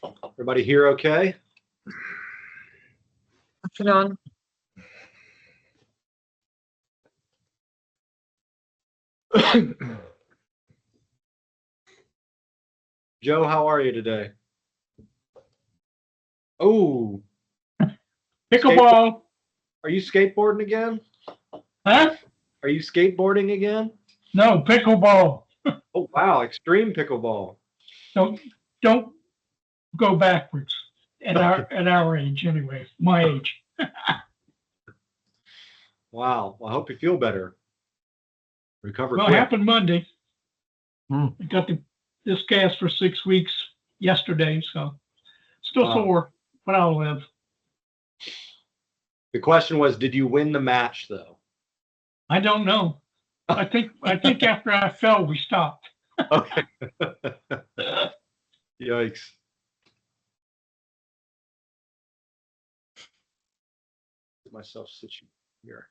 Everybody here okay? On. Joe, how are you today? Oh, Pickleball. are you skateboarding again? Huh? Are you skateboarding again? No, pickleball. Oh, wow. Extreme pickleball. Don't go backwards at our age anyway. My age. Wow. Well, I hope you feel better. Recover Well, it quick. happened Monday. I got this cast for 6 weeks yesterday, so still Wow. sore, but I'll live. The question was, did you win the match though? I don't know. I think after I fell, we stopped. Okay. Yikes. Get myself situated here.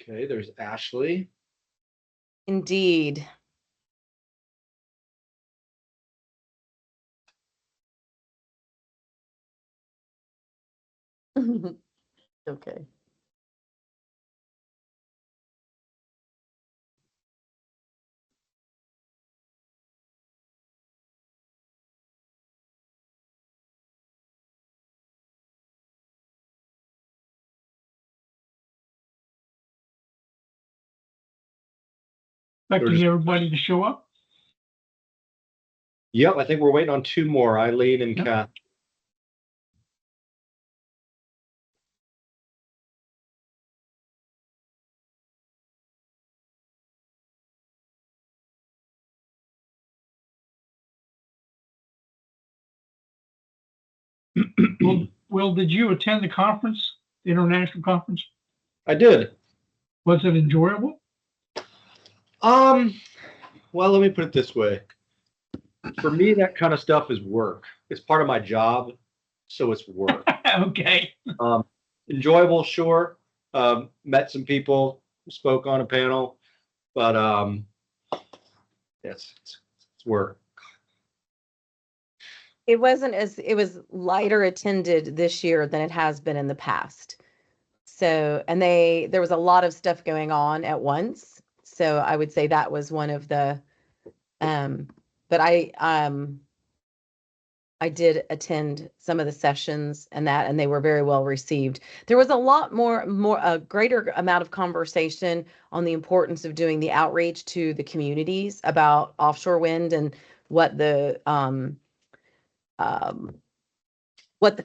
Okay, there's Ashley. Indeed. Okay. Expecting everybody to show up. Yep, I think we're waiting on two more, Eileen and Yep. Kath. Will, did you attend the conference, the international conference? I did. Was it enjoyable? Well, let me put it this way. For me, that kind of stuff is work. It's part of my job, so it's work. Okay. Enjoyable, sure. Met some people, spoke on a panel, but it's work. It was lighter attended this year than it has been in the past. So, and there was a lot of stuff going on at once. So I would say that was one of the, but I did attend some of the sessions and they were very well received. There was a lot a greater amount of conversation on the importance of doing the outreach to the communities about offshore wind and what the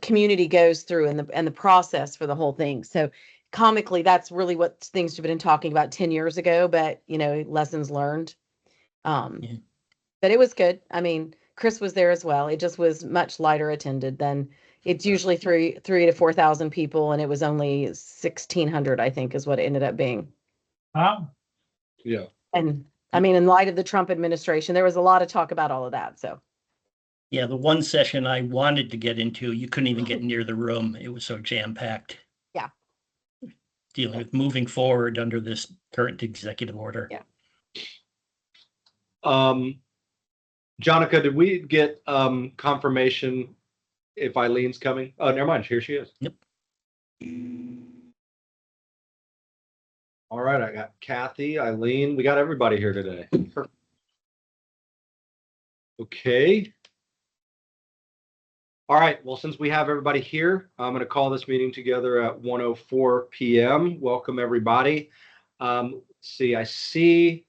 community goes through and the process for the whole thing. So comically, that's really what things have been talking about 10 years ago, but lessons learned. Yeah. But it was good. I mean, Chris was there as well. It just was much lighter attended than it's usually 3,000 to 4,000 people, and it was only 1,600, I think, is what it ended up being. Wow. Yeah. And I mean, in light of the Trump administration, there was a lot of talk about all of that. So. Yeah, the one session I wanted to get into, you couldn't even get near the room. It was so jam-packed. Yeah. Dealing with moving forward under this current executive order. Yeah. Jonica, did we get confirmation if Eileen's coming? Oh, never mind. Here she is. Yep. All right, I got Kathy, Eileen. We got everybody here today. Okay. All right. Well, since we have everybody here, I'm going to call this meeting together at 1:04 p.m. Welcome, everybody. See, I see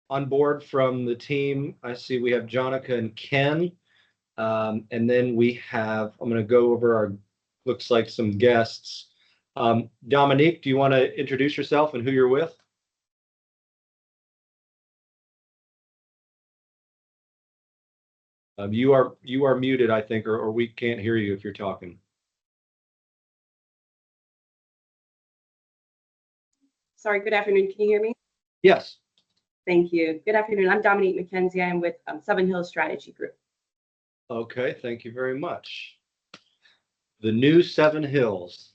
on board from the team, I see we have Jonica and Ken. And then we have, I'm going to go over our, looks like some guests. Dominique, do you want to introduce yourself and who you're with? You are muted, I think, or we can't hear you if you're talking. Sorry, good afternoon. Can you hear me? Yes. Thank you. Good afternoon. I'm Dominique McKenzie. I'm with Seven Hills Strategy Group. Okay, thank you very much. The new Seven Hills.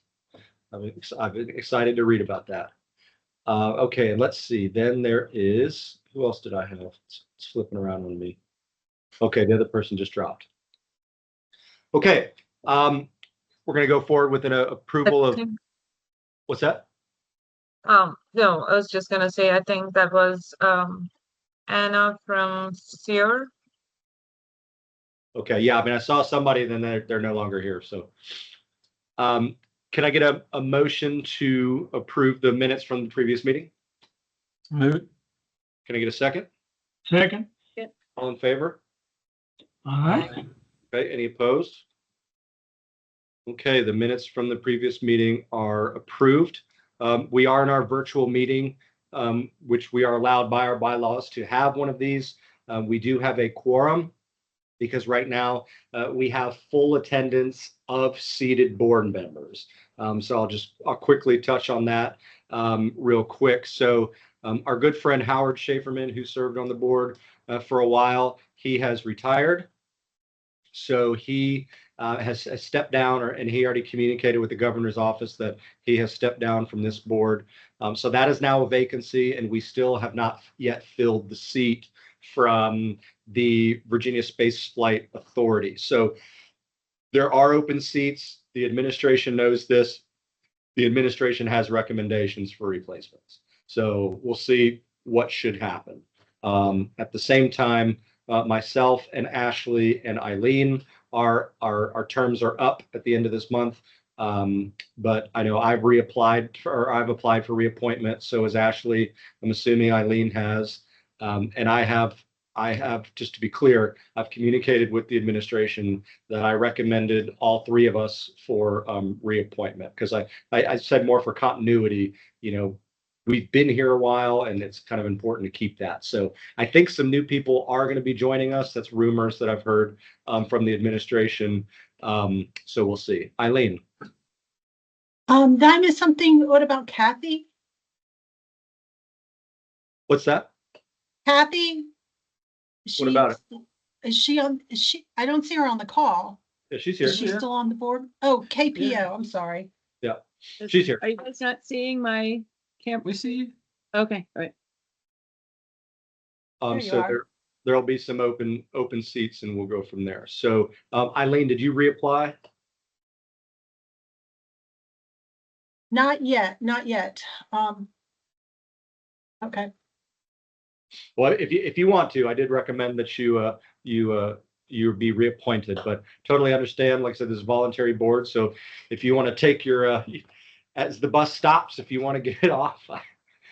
I'm excited to read about that. Okay, and let's see. Then there is, who else did I have? It's flipping around on me. Okay, the other person just dropped. Okay, we're gonna go forward with an approval of, what's that? No, I was just gonna say, I think that was Anna from Sear. Okay, yeah, I mean, I saw somebody, then they're no longer here, so. Can I get a motion to approve the minutes from the previous meeting? Move it. Can I get a second? Second. All in favor? All right. Okay, any opposed? Okay, the minutes from the previous meeting are approved. We are in our virtual meeting, which we are allowed by our bylaws to have one of these. We do have a quorum because right now we have full attendance of seated board members. So I'll quickly touch on that real quick. So our good friend Howard Schaeferman, who served on the board for a while, he has retired. So he has stepped down, and he already communicated with the governor's office that he has stepped down from this board. So that is now a vacancy, and we still have not yet filled the seat from the Virginia Space Flight Authority. So there are open seats. The administration knows this. The administration has recommendations for replacements. So we'll see what should happen. At the same time, myself and Ashley and Eileen, our terms are up at the end of this month. But I know I've applied for reappointment. So has Ashley. I'm assuming Eileen has. And I have, just to be clear, I've communicated with the administration that I recommended all three of us for reappointment, because I said more for continuity. We've been here a while, and it's kind of important to keep that. So I think some new people are going to be joining us. That's rumors that I've heard from the administration. So we'll see. Eileen. Did I miss something? What about Kathy? What's that? Kathy? What about it? Is she on? I don't see her on the call. Yeah, she's here. Is she still on the board? Oh, KPO. Yeah. I'm sorry. Yeah, she's here. Are you guys not seeing my camera? We see you. Okay, all right. There you So are. there'll be some open seats, and we'll go from there. So Eileen, did you reapply? Not yet. Not yet. Okay. Well, if you want to, I did recommend that you be reappointed, but totally understand. Like I said, this is a voluntary board, so if you want to take your as the bus stops, if you want to get off,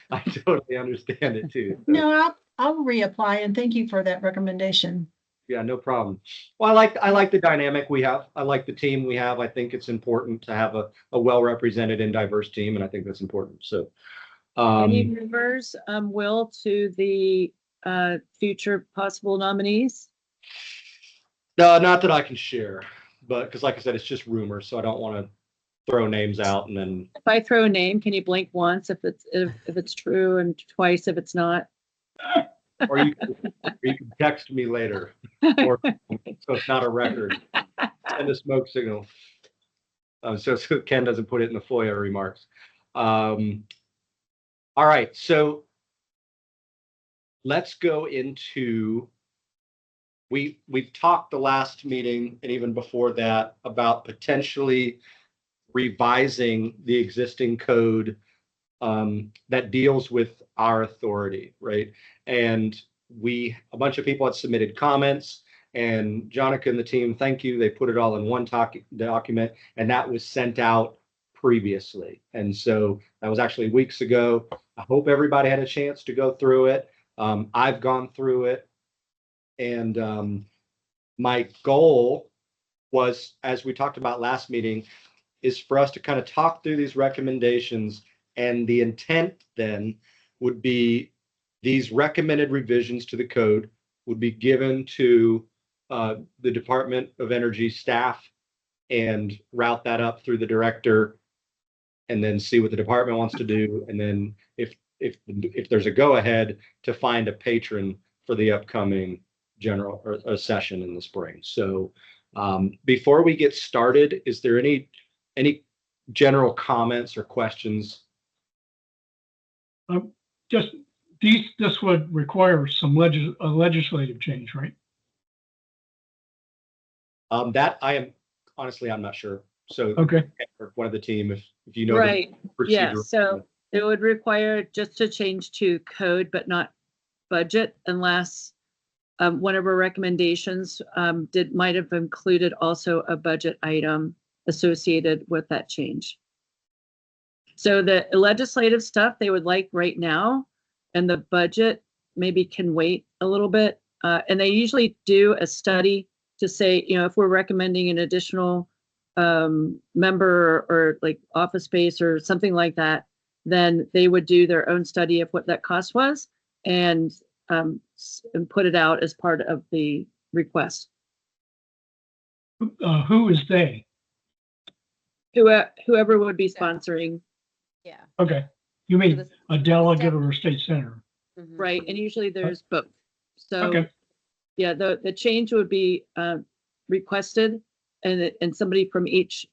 I totally understand it too. So, No, I'll reapply, and thank you for that recommendation. yeah, no problem. Well, I like the dynamic we have. I like the team we have. I think it's important to have a well-represented and diverse team, and I think that's important. So. Any rumors, Will, to the future possible nominees? No, not that I can share, but because like I said, it's just rumors, so I don't want to throw names out and then. If I throw a name, can you blink once if it's true and twice if it's not? Or you can text me later, or so it's not a record. Send a smoke signal. So Ken doesn't put it in the FOIA remarks. All right, so let's go into. We've talked the last meeting and even before that about potentially revising the existing code that deals with our authority, right? And a bunch of people had submitted comments, and Jonica and the team, thank you. They put it all in one document, and that was sent out previously. And so that was actually weeks ago. I hope everybody had a chance to go through it. I've gone through it. And my goal was, as we talked about last meeting, is for us to kind of talk through these recommendations. And the intent then would be these recommended revisions to the code would be given to the Department of Energy staff and route that up through the director, and then see what the department wants to do. And then if there's a go ahead, to find a patron for the upcoming general or session in the spring. So before we get started, is there any general comments or questions Just this would require some legislative change, right? That I am honestly, I'm not sure. So Okay. one of the team, if you know Right, the yeah, procedure. so it would require just to change to code, but not budget unless one of our recommendations might have included also a budget item associated with that change. So the legislative stuff they would like right now, and the budget maybe can wait a little bit. And they usually do a study to say, you know, if we're recommending an additional member or like office space or something like that, then they would do their own study of what that cost was and put it out as part of the request. Who is they? Whoever would be sponsoring, Yeah. Okay. You mean this- a delegate or a state senator? Mhm. right? And usually there's both. So Okay. yeah, the change would be requested, and somebody from each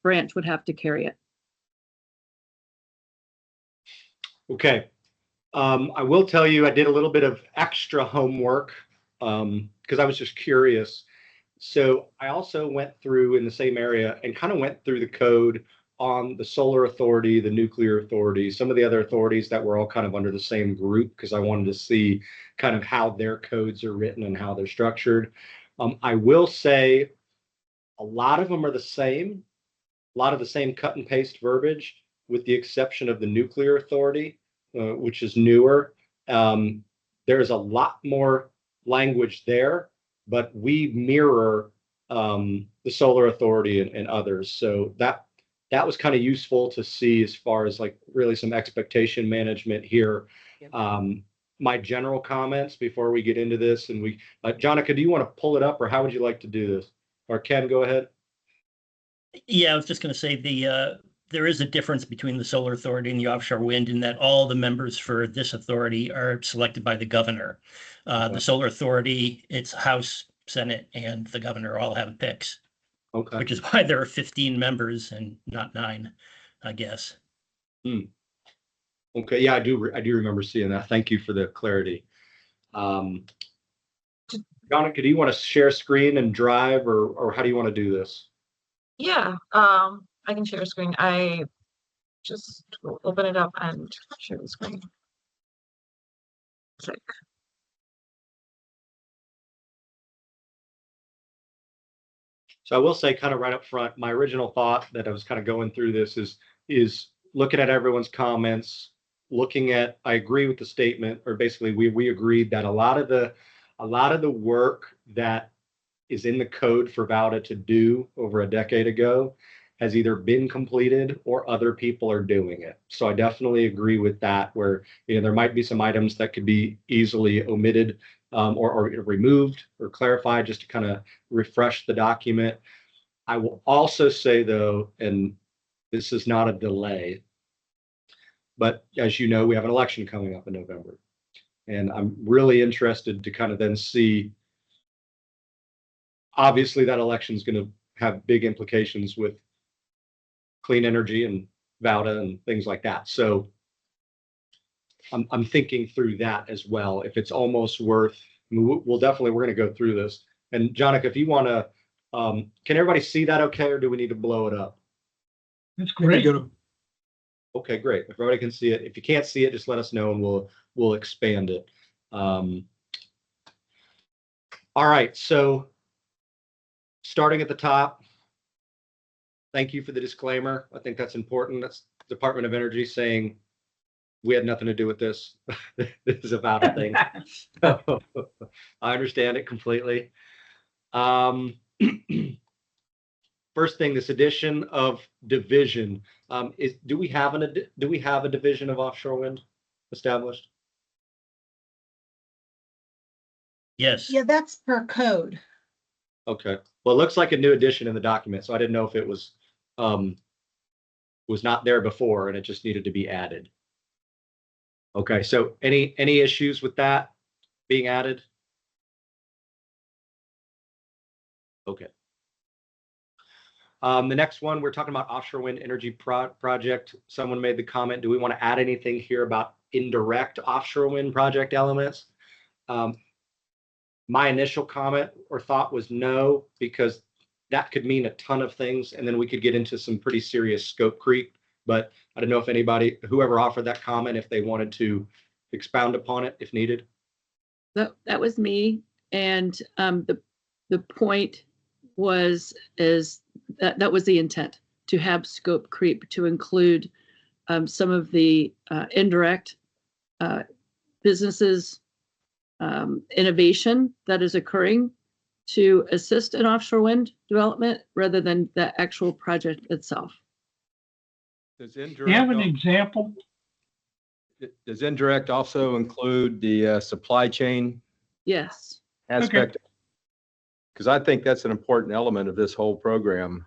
branch would have to carry it. Okay. I will tell you, I did a little bit of extra homework because I was just curious. So I also went through in the same area and kind of went through the code on the solar authority, the nuclear authority, some of the other authorities that were all kind of under the same group because I wanted to see kind of how their codes are written and how they're structured. I will say a lot of them are the same, a lot of the same cut and paste verbiage, with the exception of the nuclear authority, which is newer. There's a lot more language there, but we mirror the solar authority and others. So that was kind of useful to see as far as like really some expectation management here. Yep. My general comments before we get into this, and Jonica, do you want to pull it up, or how would you like to do this? Or Ken, go ahead. Yeah, I was just going to say there is a difference between the solar authority and the offshore wind in that all the members for this authority are selected by the governor. Okay. The solar authority, it's House, Senate, and the governor all have picks, Okay. which is why there are 15 members and not 9, I guess. Okay. Yeah, I do remember seeing that. Thank you for the clarity. Jonica, do you want to share screen and drive, or how do you want to do this? Yeah, I can share screen. I just will open it up and share the screen. Click. So I will say kind of right up front, my original thought that I was kind of going through this is looking at everyone's comments, looking at, I agree with the statement, or basically we agreed that a lot of the work that is in the code for VOWDA to do over a decade ago has either been completed or other people are doing it. So I definitely agree with that, where there might be some items that could be easily omitted or removed or clarified just to kind of refresh the document. I will also say though, and this is not a delay, but as you know, we have an election coming up in November. And I'm really interested to kind of then see, obviously that election is going to have big implications with clean energy and VOWDA and things like that. So I'm thinking through that as well. If it's almost worth, we're going to go through this. And Jonica, if you want to, can everybody see that okay, or do we need to blow it up? That's great. Okay, great. If everybody can see it. If you can't see it, just let us know and we'll expand it. All right, so starting at the top, thank you for the disclaimer. I think that's important. That's Department of Energy saying we had nothing to do with this. This is about a thing. I understand it completely. First thing, this addition of division do we have a division of offshore wind established? Yes. Yeah, that's per code. Okay. Well, it looks like a new addition in the document, so I didn't know if it was not there before and it just needed to be added. Okay. So any issues with that being added? Okay. The next one, we're talking about offshore wind energy project. Someone made the comment, do we want to add anything here about indirect offshore wind project elements? My initial comment or thought was no, because that could mean a ton of things, and then we could get into some pretty serious scope creep. But I don't know if anybody, whoever offered that comment, if they wanted to expound upon it if needed. That was me. And the point is that was the intent, to have scope creep, to include some of the indirect businesses innovation that is occurring to assist in offshore wind development rather than the actual project itself. Do you have an example? Does indirect also include the supply chain Yes. aspect? Because I think that's an important element of this whole program.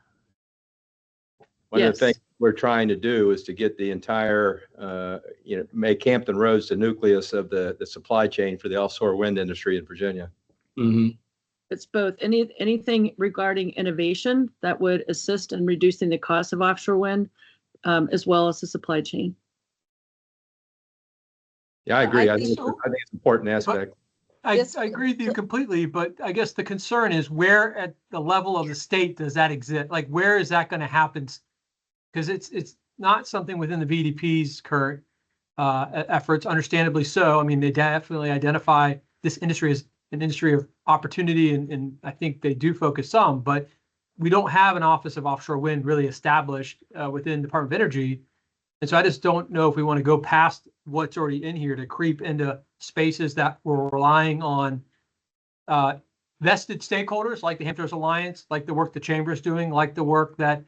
One of the things we're trying to do is to get the entire, make Hampton Roads the nucleus of the supply chain for the offshore wind industry in Virginia. Mm-hmm. It's both anything regarding innovation that would assist in reducing the cost of offshore wind, as well as the supply chain. Yeah, I agree. I think think it's an important aspect. I agree with you completely, but I guess the concern is where at the level of the state does that exist? Like, where is that going to happen? Because it's not something within the VDP's current efforts, understandably so. I mean, they definitely identify this industry as an industry of opportunity, and I think they do focus some, but we don't have an Office of Offshore Wind really established within Department of Energy. And so I just don't know if we want to go past what's already in here to creep into spaces that we're relying on vested stakeholders like the Hamptons Alliance, like the work the Chamber is doing, like the work that,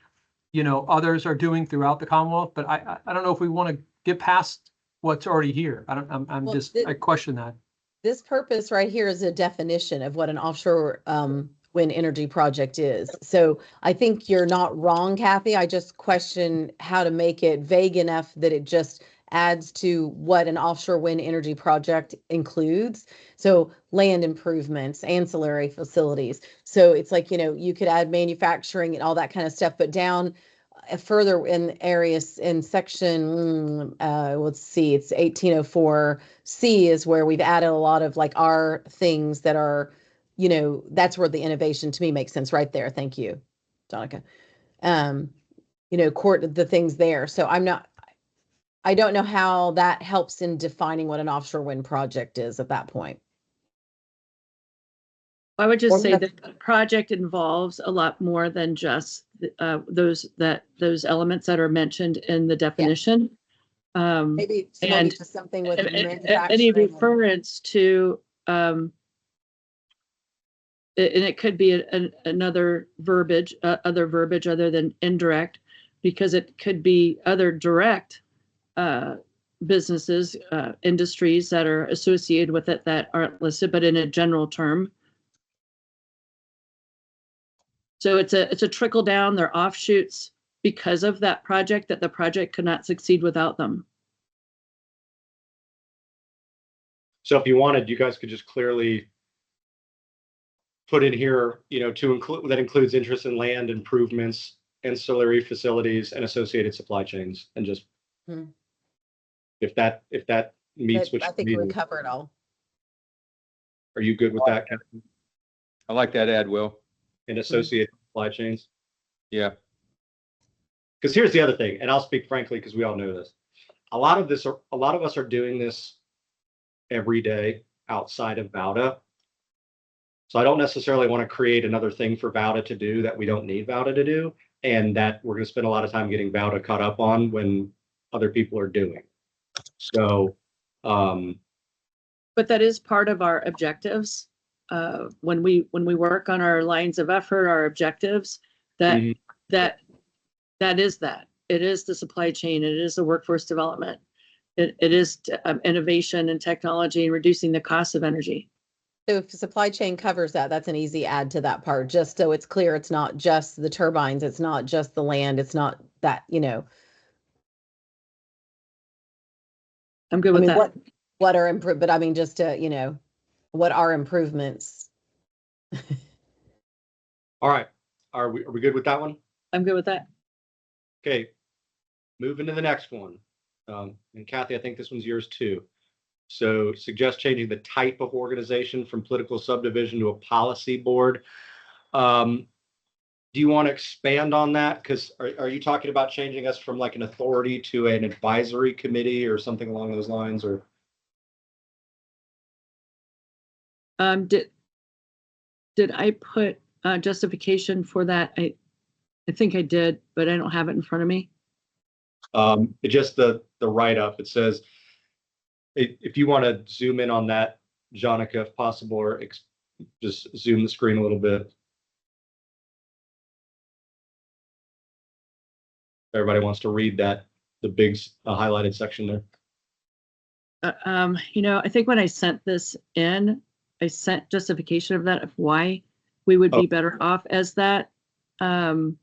others are doing throughout the Commonwealth. But I don't know if we want to get past what's already here. I question that. This purpose right here is a definition of what an offshore wind energy project is. So I think you're not wrong, Kathy. I just question how to make it vague enough that it just adds to what an offshore wind energy project includes. So land improvements, ancillary facilities. So it's like, you could add manufacturing and all that kind of stuff, but down further in areas in section, let's see, it's 1804C is where we've added a lot of like our things that are, that's where the innovation to me makes sense right there. Thank you, Donica. Court the things there. So I don't know how that helps in defining what an offshore wind project is at that point. I would just say that the project involves a lot more than just those elements that are mentioned in the definition. Maybe just something with manufacturing. Any reference to, and it could be another verbiage, other verbiage other than indirect, because it could be other direct businesses, industries that are associated with it that aren't listed, but in a general term. So it's a trickle down, they're offshoots because of that project, that the project could not succeed without them. So if you wanted, you guys could just clearly put in here, to include, that includes interest in land improvements, ancillary facilities, and associated supply chains, and just if that meets what I think we cover it all. Are you good with that, Captain? I like that ad, Will. And associated supply chains. Yeah. Because here's the other thing, and I'll speak frankly because we all know this. A lot of us are doing this every day outside of VOWDA. So I don't necessarily want to create another thing for VOWDA to do that we don't need VOWDA to do, and that we're going to spend a lot of time getting VOWDA caught up on when other people are doing. So, but that is part of our objectives. When we work on our lines of effort, our objectives, that is that. It is the supply chain. It is the workforce development. It is innovation and technology and reducing the cost of energy. So if supply chain covers that, that's an easy add to that part, just so it's clear it's not just the turbines, it's not just the land, it's not that, I'm good with that. What are improved, but I mean, just to, what are improvements? All right. Are we good with that one? I'm good with that. Okay, moving to the next one. And Kathy, I think this one's yours too. So suggest changing the type of organization from political subdivision to a policy board. Do you want to expand on that? Because are you talking about changing us from like an authority to an advisory committee or something along those lines? Or Did I put justification for that? I think I did, but I don't have it in front of me. it just the write-up, it says, if you want to zoom in on that, Jonica, if possible, or just zoom the screen a little bit. Everybody wants to read that, the big highlighted section there. I think when I sent this in, I sent justification of that, of why we would be better off as that. And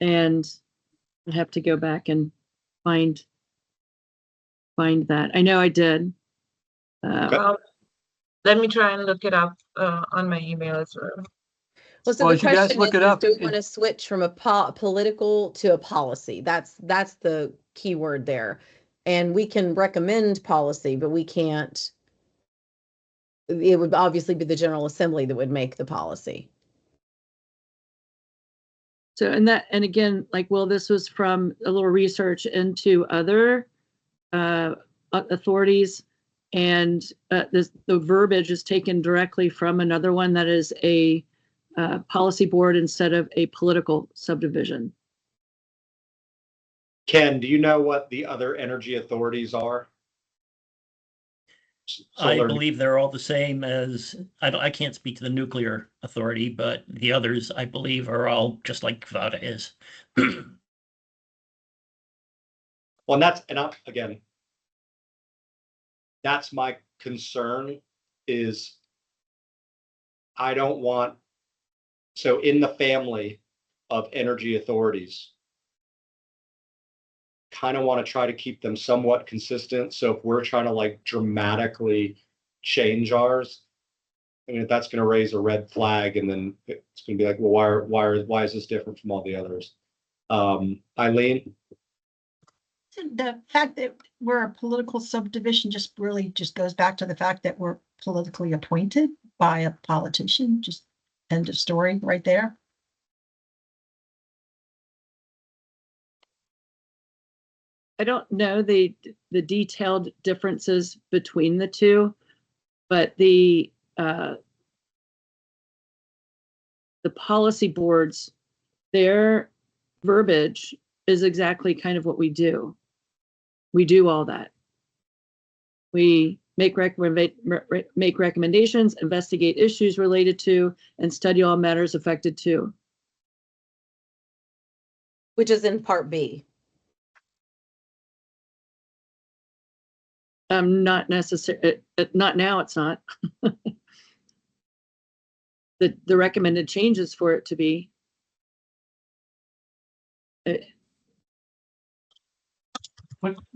I have to go back and find that. I know I did. Let me try and look it up on my email as well. Well, so Well, the as you guys question look it is, up, do we want to switch from a political to a policy? That's the key word there. And we can recommend policy, but we can't. It would obviously be the General Assembly that would make the policy. So, and again, like, well, this was from a little research into other authorities, and the verbiage is taken directly from another one that is a policy board instead of a political subdivision. Ken, do you know what the other energy authorities are? I believe they're all the same as, I can't speak to the nuclear authority, but the others, I believe, are all just like VOWDA is. Well, again, that's my concern is I don't want, so in the family of energy authorities, kind of want to try to keep them somewhat consistent. So if we're trying to like dramatically change ours, I mean, if that's going to raise a red flag, and then it's going to be like, well, why is this different from all the others? Eileen? The fact that we're a political subdivision just really just goes back to the fact that we're politically appointed by a politician. Just end of story right there. I don't know the detailed differences between the two, but the policy boards, their verbiage is exactly kind of what we do. We do all that. We make recommendations, investigate issues related to, and study all matters affected to. Which is in Part B. Not necessary. Not now. It's not. The recommended changes for it to be.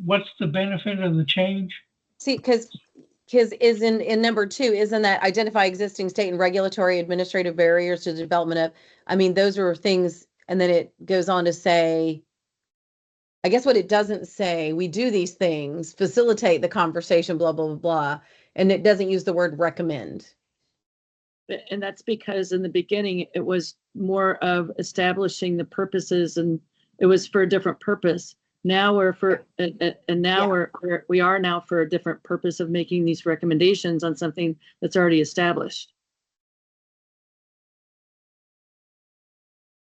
What's the benefit of the change? See, because is in number 2, isn't that identify existing state and regulatory administrative barriers to the development of, I mean, those are things, and then it goes on to say, I guess what it doesn't say, we do these things, facilitate the conversation, blah, blah, blah, blah, and it doesn't use the word recommend. And that's because in the beginning, it was more of establishing the purposes, and it was for a different purpose. Now we're for, and now we are now for a different purpose of making these recommendations on something that's already established.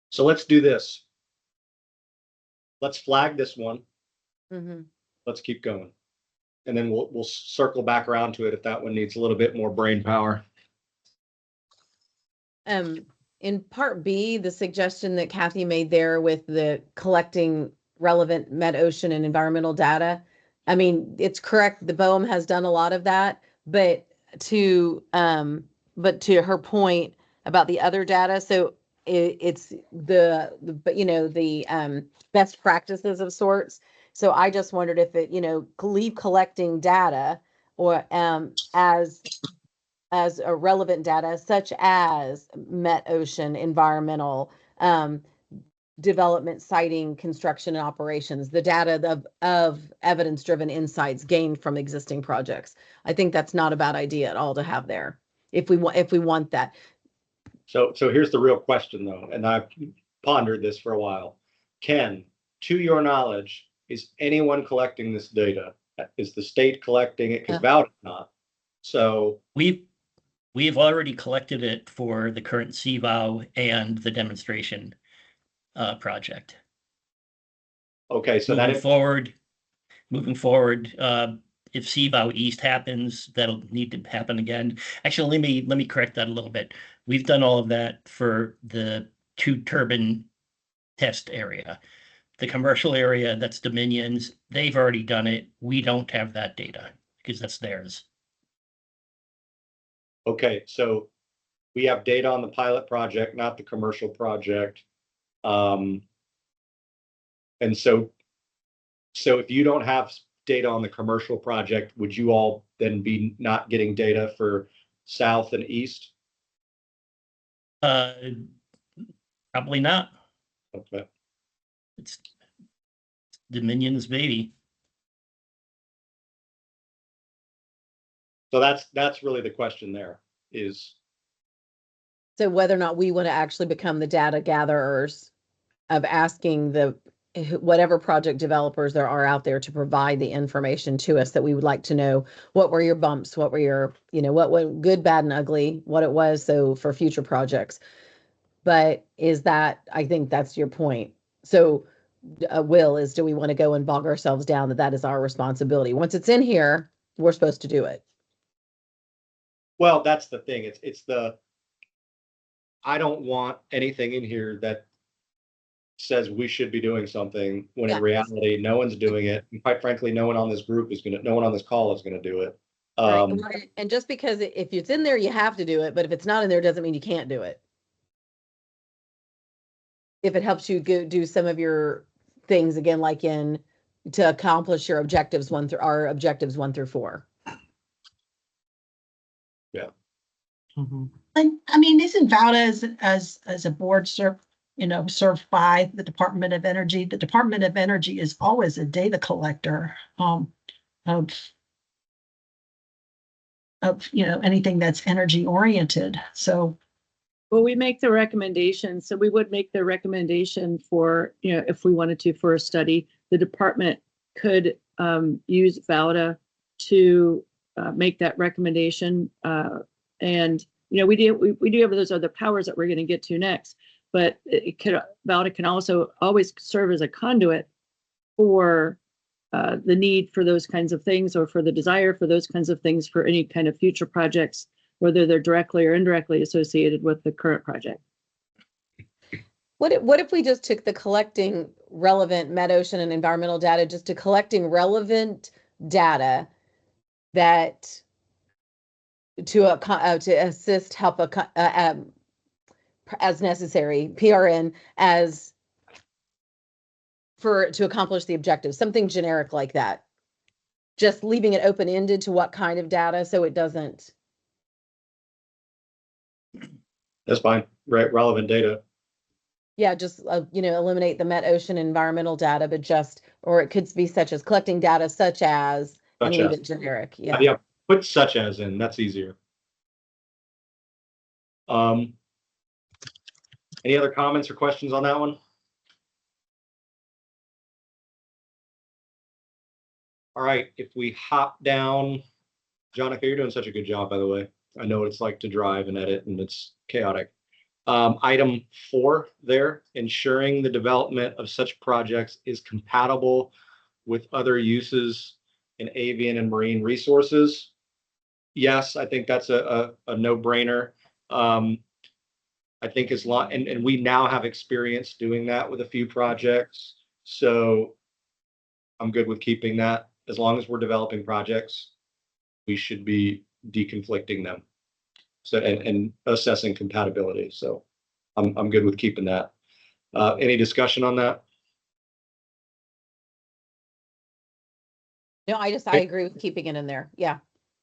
So let's do this. Let's flag this one. Mm-hmm. Let's keep going. And then we'll circle back around to it if that one needs a little bit more brain power. In Part B, the suggestion that Kathy made there with the collecting relevant met ocean and environmental data, I mean, it's correct. The BOEM has done a lot of that, but to her point about the other data, so it's the best practices of sorts. So I just wondered if it, leave collecting data or as a relevant data such as met ocean, environmental, development, siting, construction, and operations, the data of evidence-driven insights gained from existing projects. I think that's not a bad idea at all to have there, if we want that. So here's the real question though, and I've pondered this for a while. Ken, to your knowledge, is anyone collecting this data? Is the state collecting it? Because VOWDA not. So we've already collected it for the current CVOW and the demonstration project. okay, so Moving forward, if CVOW East happens, that'll need to happen again. Actually, let me correct that a little bit. We've done all of that for the 2 turbine test area. The commercial area, that's Dominion's, they've already done it. We don't have that data because that's theirs. okay, so we have data on the pilot project, not the commercial project. And so if you don't have data on the commercial project, would you all then be not getting data for south and east? Probably not. Okay. It's Dominion's baby. So that's really the question there is. So whether or not we want to actually become the data gatherers of asking whatever project developers there are out there to provide the information to us that we would like to know. What were your bumps? What were your, what went good, bad, and ugly, what it was, so for future projects. But I think that's your point. So Will, do we want to go and bog ourselves down that is our responsibility? Once it's in here, we're supposed to do it. Well, that's the thing. I don't want anything in here that says we should be doing something when in reality, no one's doing it. And quite frankly, no one on this call is going to do it. Right. And just because if it's in there, you have to do it. But if it's not in there, it doesn't mean you can't do it. If it helps you do some of your things again, like to accomplish your objectives, our objectives 1 through 4. Yeah. Mhm. I mean, isn't VOWDA as a board served by the Department of Energy? The Department of Energy is always a data collector of anything that's energy oriented. So, Well, we make the recommendation. So we would make the recommendation for, if we wanted to, for a study, the department could use VOWDA to make that recommendation. And, we do have those other powers that we're going to get to next, but VOWDA can also always serve as a conduit for the need for those kinds of things, or for the desire for those kinds of things for any kind of future projects, whether they're directly or indirectly associated with the current project. What if we just took the collecting relevant met ocean and environmental data just to collecting relevant data that to assist, help as necessary, PRN to accomplish the objectives, something generic like that. Just leaving it open-ended to what kind of data, so it doesn't. That's fine. Right. Relevant data. Yeah, just eliminate the met ocean environmental data, but or it could be such as collecting data such as and leave it generic. Yeah. Yeah. Put such as in. That's easier. Any other comments or questions on that one? All right. If we hop down, Jonica, you're doing such a good job, by the way. I know what it's like to drive and edit, and it's chaotic. Item 4 there, ensuring the development of such projects is compatible with other uses in avian and marine resources. Yes, I think that's a no-brainer. I think and we now have experience doing that with a few projects. So I'm good with keeping that. As long as we're developing projects, we should be deconflicting them. So and assessing compatibility. So I'm good with keeping that. Any discussion on that? No, I agree with keeping it in there. Yeah.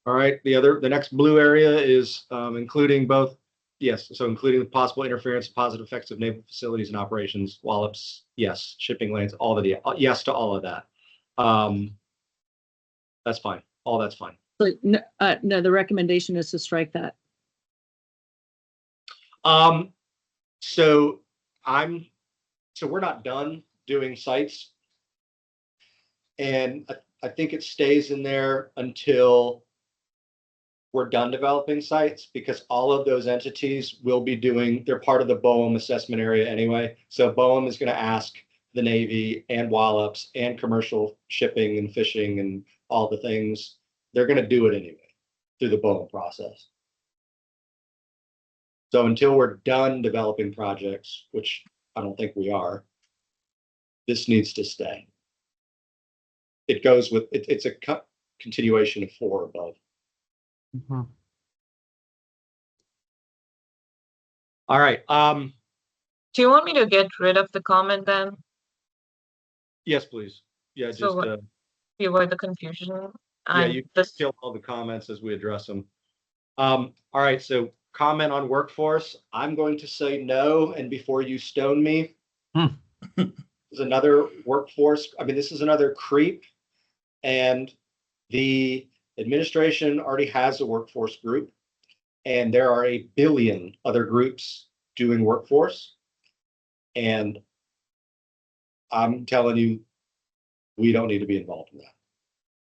All right. The next blue area is including both yes, so including the possible interference, positive effects of naval facilities and operations, wallops, yes, shipping lanes, all of the, yes to all of that. That's fine. All that's fine. So, no, no, the recommendation is to strike that. So we're not done doing sites. And I think it stays in there until we're done developing sites, because all of those entities will be doing, they're part of the BOEM assessment area anyway. So BOEM is going to ask the Navy and wallops and commercial shipping and fishing and all the things. They're going to do it anyway through the BOEM process. So until we're done developing projects, which I don't think we are, this needs to stay. It goes with, it's a continuation of 4 above. Mhm. All right. Do you want me to get rid of the comment then? Yes, please. Yeah, So just to avoid the confusion. yeah, And you this, kill all the comments as we address them. All right, so comment on workforce. I'm going to say no, and before you stone me, there's another workforce. I mean, this is another creep, and the administration already has a workforce group, and there are a billion other groups doing workforce. And I'm telling you, we don't need to be involved in that.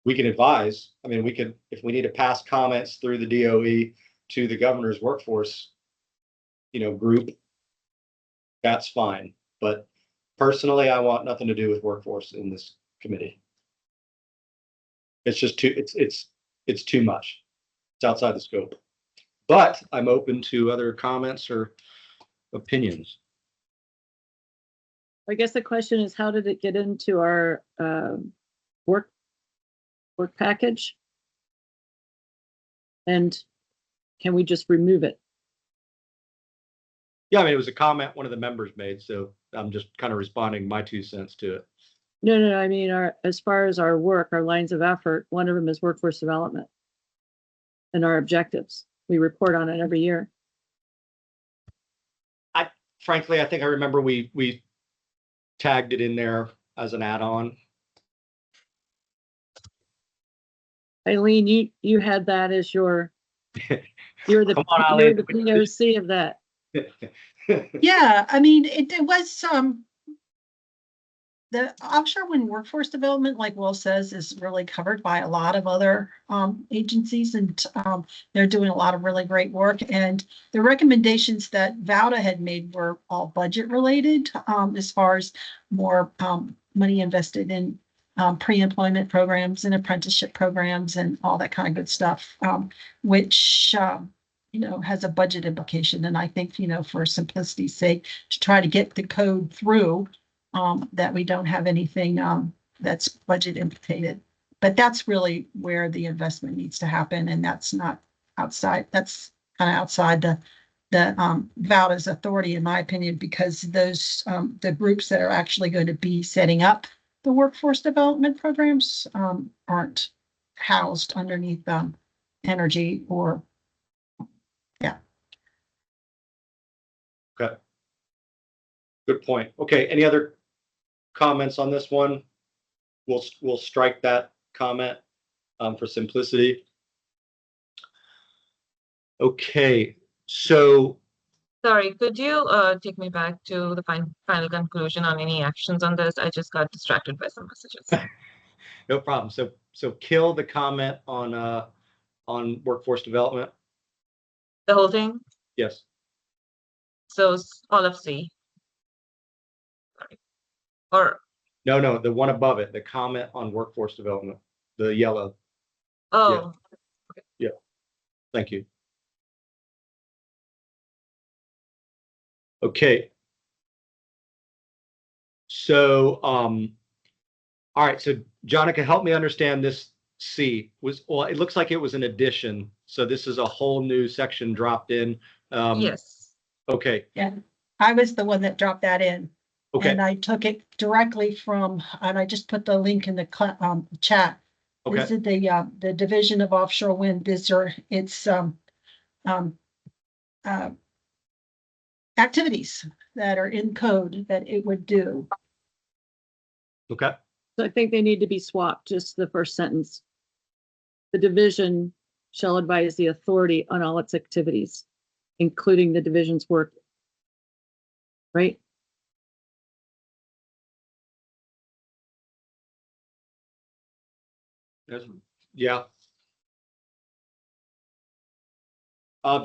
We can advise. I mean, we could, if we need to pass comments through the DOE to the governor's workforce, group, that's fine. But personally, I want nothing to do with workforce in this committee. It's just too, it's too much. It's outside the scope. But I'm open to other comments or opinions. I guess the question is, how did it get into our work package? And can we just remove it? Yeah, I mean, it was a comment one of the members made, so I'm just kind of responding my 2 cents to it. No, I mean, as far as our work, our lines of effort, one of them is workforce development. And our objectives. We report on it every year. Frankly, I think I remember we tagged it in there as an add-on. Eileen, you had that as you're the Come on, Eileen. POC of that. Yeah, I mean, it was the offshore wind workforce development, like Will says, is really covered by a lot of other agencies, and they're doing a lot of really great work. And the recommendations that VOWDA had made were all budget related, as far as more money invested in pre-employment programs and apprenticeship programs and all that kind of good stuff, which has a budget implication. And I think, for simplicity's sake, to try to get the code through, that we don't have anything that's budget implicated. But that's really where the investment needs to happen, and that's not outside. That's kind of outside the VOWDA's authority, in my opinion, because those the groups that are actually going to be setting up the workforce development programs aren't housed underneath energy or Okay. Good point. Okay, any other comments on this one? We'll strike that comment for simplicity. Okay, so sorry, could you take me back to the final conclusion on any actions on this? I just got distracted by some messages. no problem. So kill the comment on workforce development. The whole thing? Yes. So all of C. Sorry. Or No, the one above it, the comment on workforce development, the yellow. oh, Yeah. Thank you. Okay. So, all right. So, Jonica, help me understand this. C well, it looks like it was an addition. So this is a whole new section dropped in. yes. Okay. Yeah, I was the one that dropped that in. Okay. And I took it directly from, and I just put the link in the chat. Okay. This is the Division of Offshore Wind. It's activities that are in code that it would do. Okay. So I think they need to be swapped, just the first sentence. The division shall advise the authority on all its activities, including the division's work. Right? Yeah.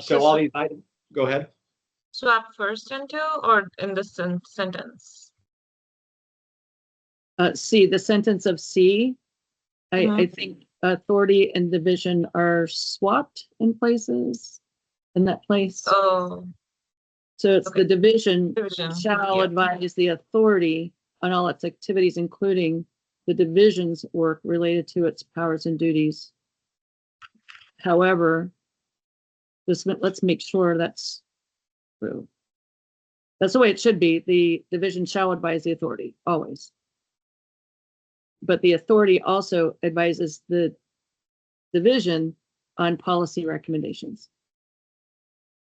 So all these items, go ahead. Swap first and two, or in the sentence? C, the sentence of C, I Mhm. think authority and division are swapped in places, in that place. Oh, So it's okay. the division Division, shall yeah. advise the authority on all its activities, including the division's work related to its powers and duties. However, let's make sure that's true. That's the way it should be. The division shall advise the authority, always. But the authority also advises the division on policy recommendations.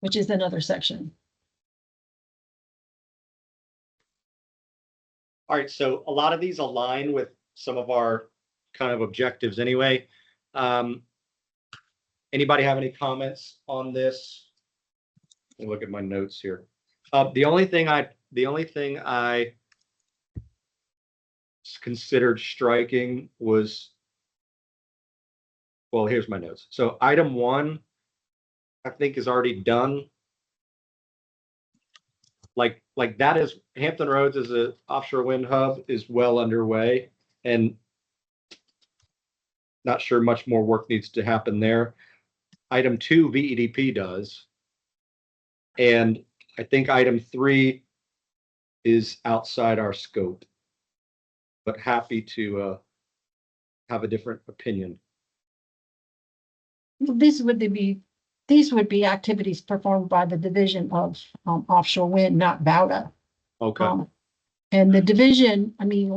Which is another section. All right, so a lot of these align with some of our kind of objectives anyway. Anybody have any comments on this? Let me look at my notes here. The only thing I considered striking was, well, here's my notes. So item 1, I think is already done. Like that is Hampton Roads as an offshore wind hub is well underway, and not sure much more work needs to happen there. Item 2, VEDP does. And I think item 3 is outside our scope, but happy to have a different opinion. These would be activities performed by the division of offshore wind, not VOWDA. Okay. And the division, I mean,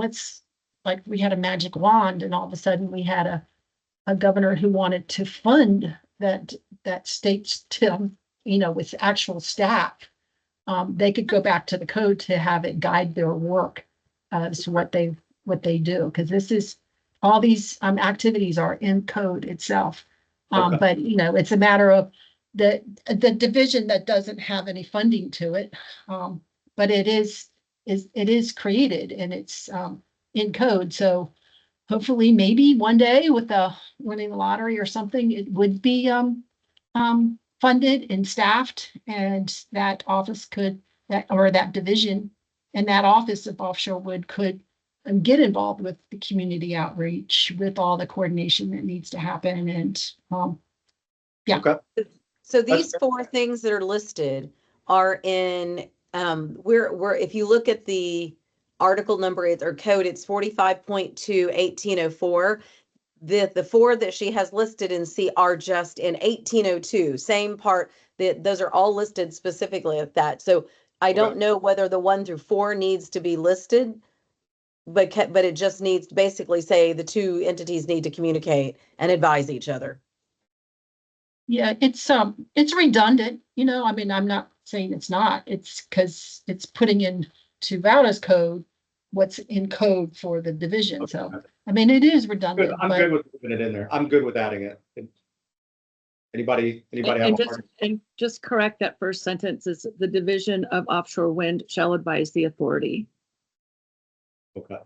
like we had a magic wand and all of a sudden we had a governor who wanted to fund that state's with actual staff. They could go back to the code to have it guide their work as to what they do, because this is all these activities are in code itself. Okay. But it's a matter of the division that doesn't have any funding to it. But it is created and it's in code. So hopefully maybe one day with winning the lottery or something, it would be funded and staffed, and that office that division and that office of offshore wind could get involved with the community outreach, with all the coordination that needs to happen. And yeah. Okay. So these 4 things that are listed are in, we're if you look at the article number or code, it's 45.2 1804. The 4 that she has listed in C are just in 1802, same part. That those are all listed specifically at that. So I don't know whether the 1 through 4 needs to be listed, but it just needs to basically say the 2 entities need to communicate and advise each other. Yeah, it's redundant, I mean, I'm not saying it's not, it's because it's putting into VOWDA's code what's in code for the division. So, I mean, it is redundant. Good. I'm good with putting it in there. I'm good with adding it. Anybody have And just correct that first sentence is the division of offshore wind shall advise the authority. Okay.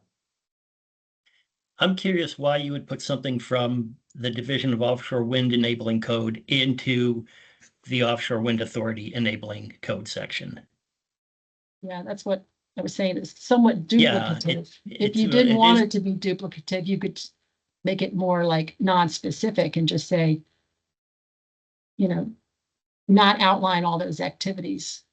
I'm curious why you would put something from the Division of Offshore Wind Enabling Code into the Offshore Wind Authority Enabling Code section. Yeah, that's what I was saying. It's somewhat duplicative. Yeah, if you didn't want it to be duplicative, you could make it more like non-specific and just say, not outline all those activities.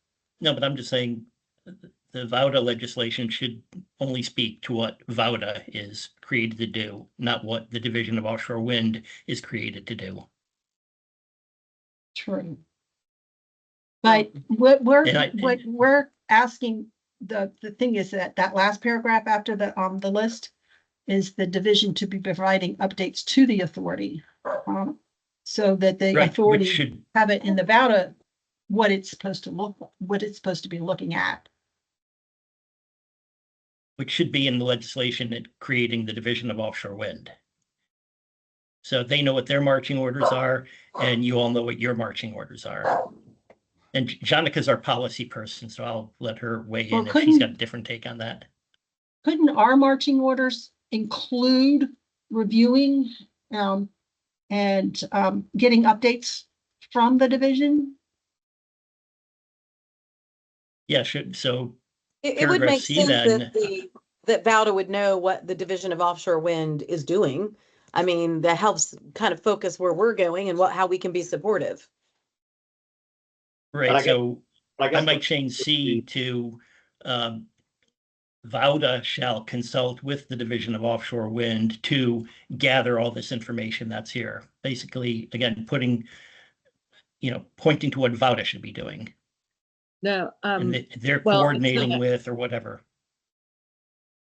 No, but I'm just saying the VOWDA legislation should only speak to what VOWDA is created to do, not what the Division of Offshore Wind is created to do. True. But what we're asking, the thing is that last paragraph after the list is the division to be providing updates to the authority, so that the authority should have it in the VOWDA what it's supposed to be looking at. Which should be in the legislation at creating the Division of Offshore Wind. So they know what their marching orders are, and you all know what your marching orders are. And Jonica's our policy person, so I'll let her weigh Well, in if she's got a different take on that. Couldn't our marching orders include reviewing and getting updates from the division? Yeah, should so It would Paragraph make C sense then. that VOWDA would know what the Division of Offshore Wind is doing. I mean, that helps kind of focus where we're going and how we can be supportive. right. So I guess might change C to VOWDA shall consult with the Division of Offshore Wind to gather all this information that's here. Basically, again, pointing to what VOWDA should be doing. No, And they're well, coordinating with or whatever.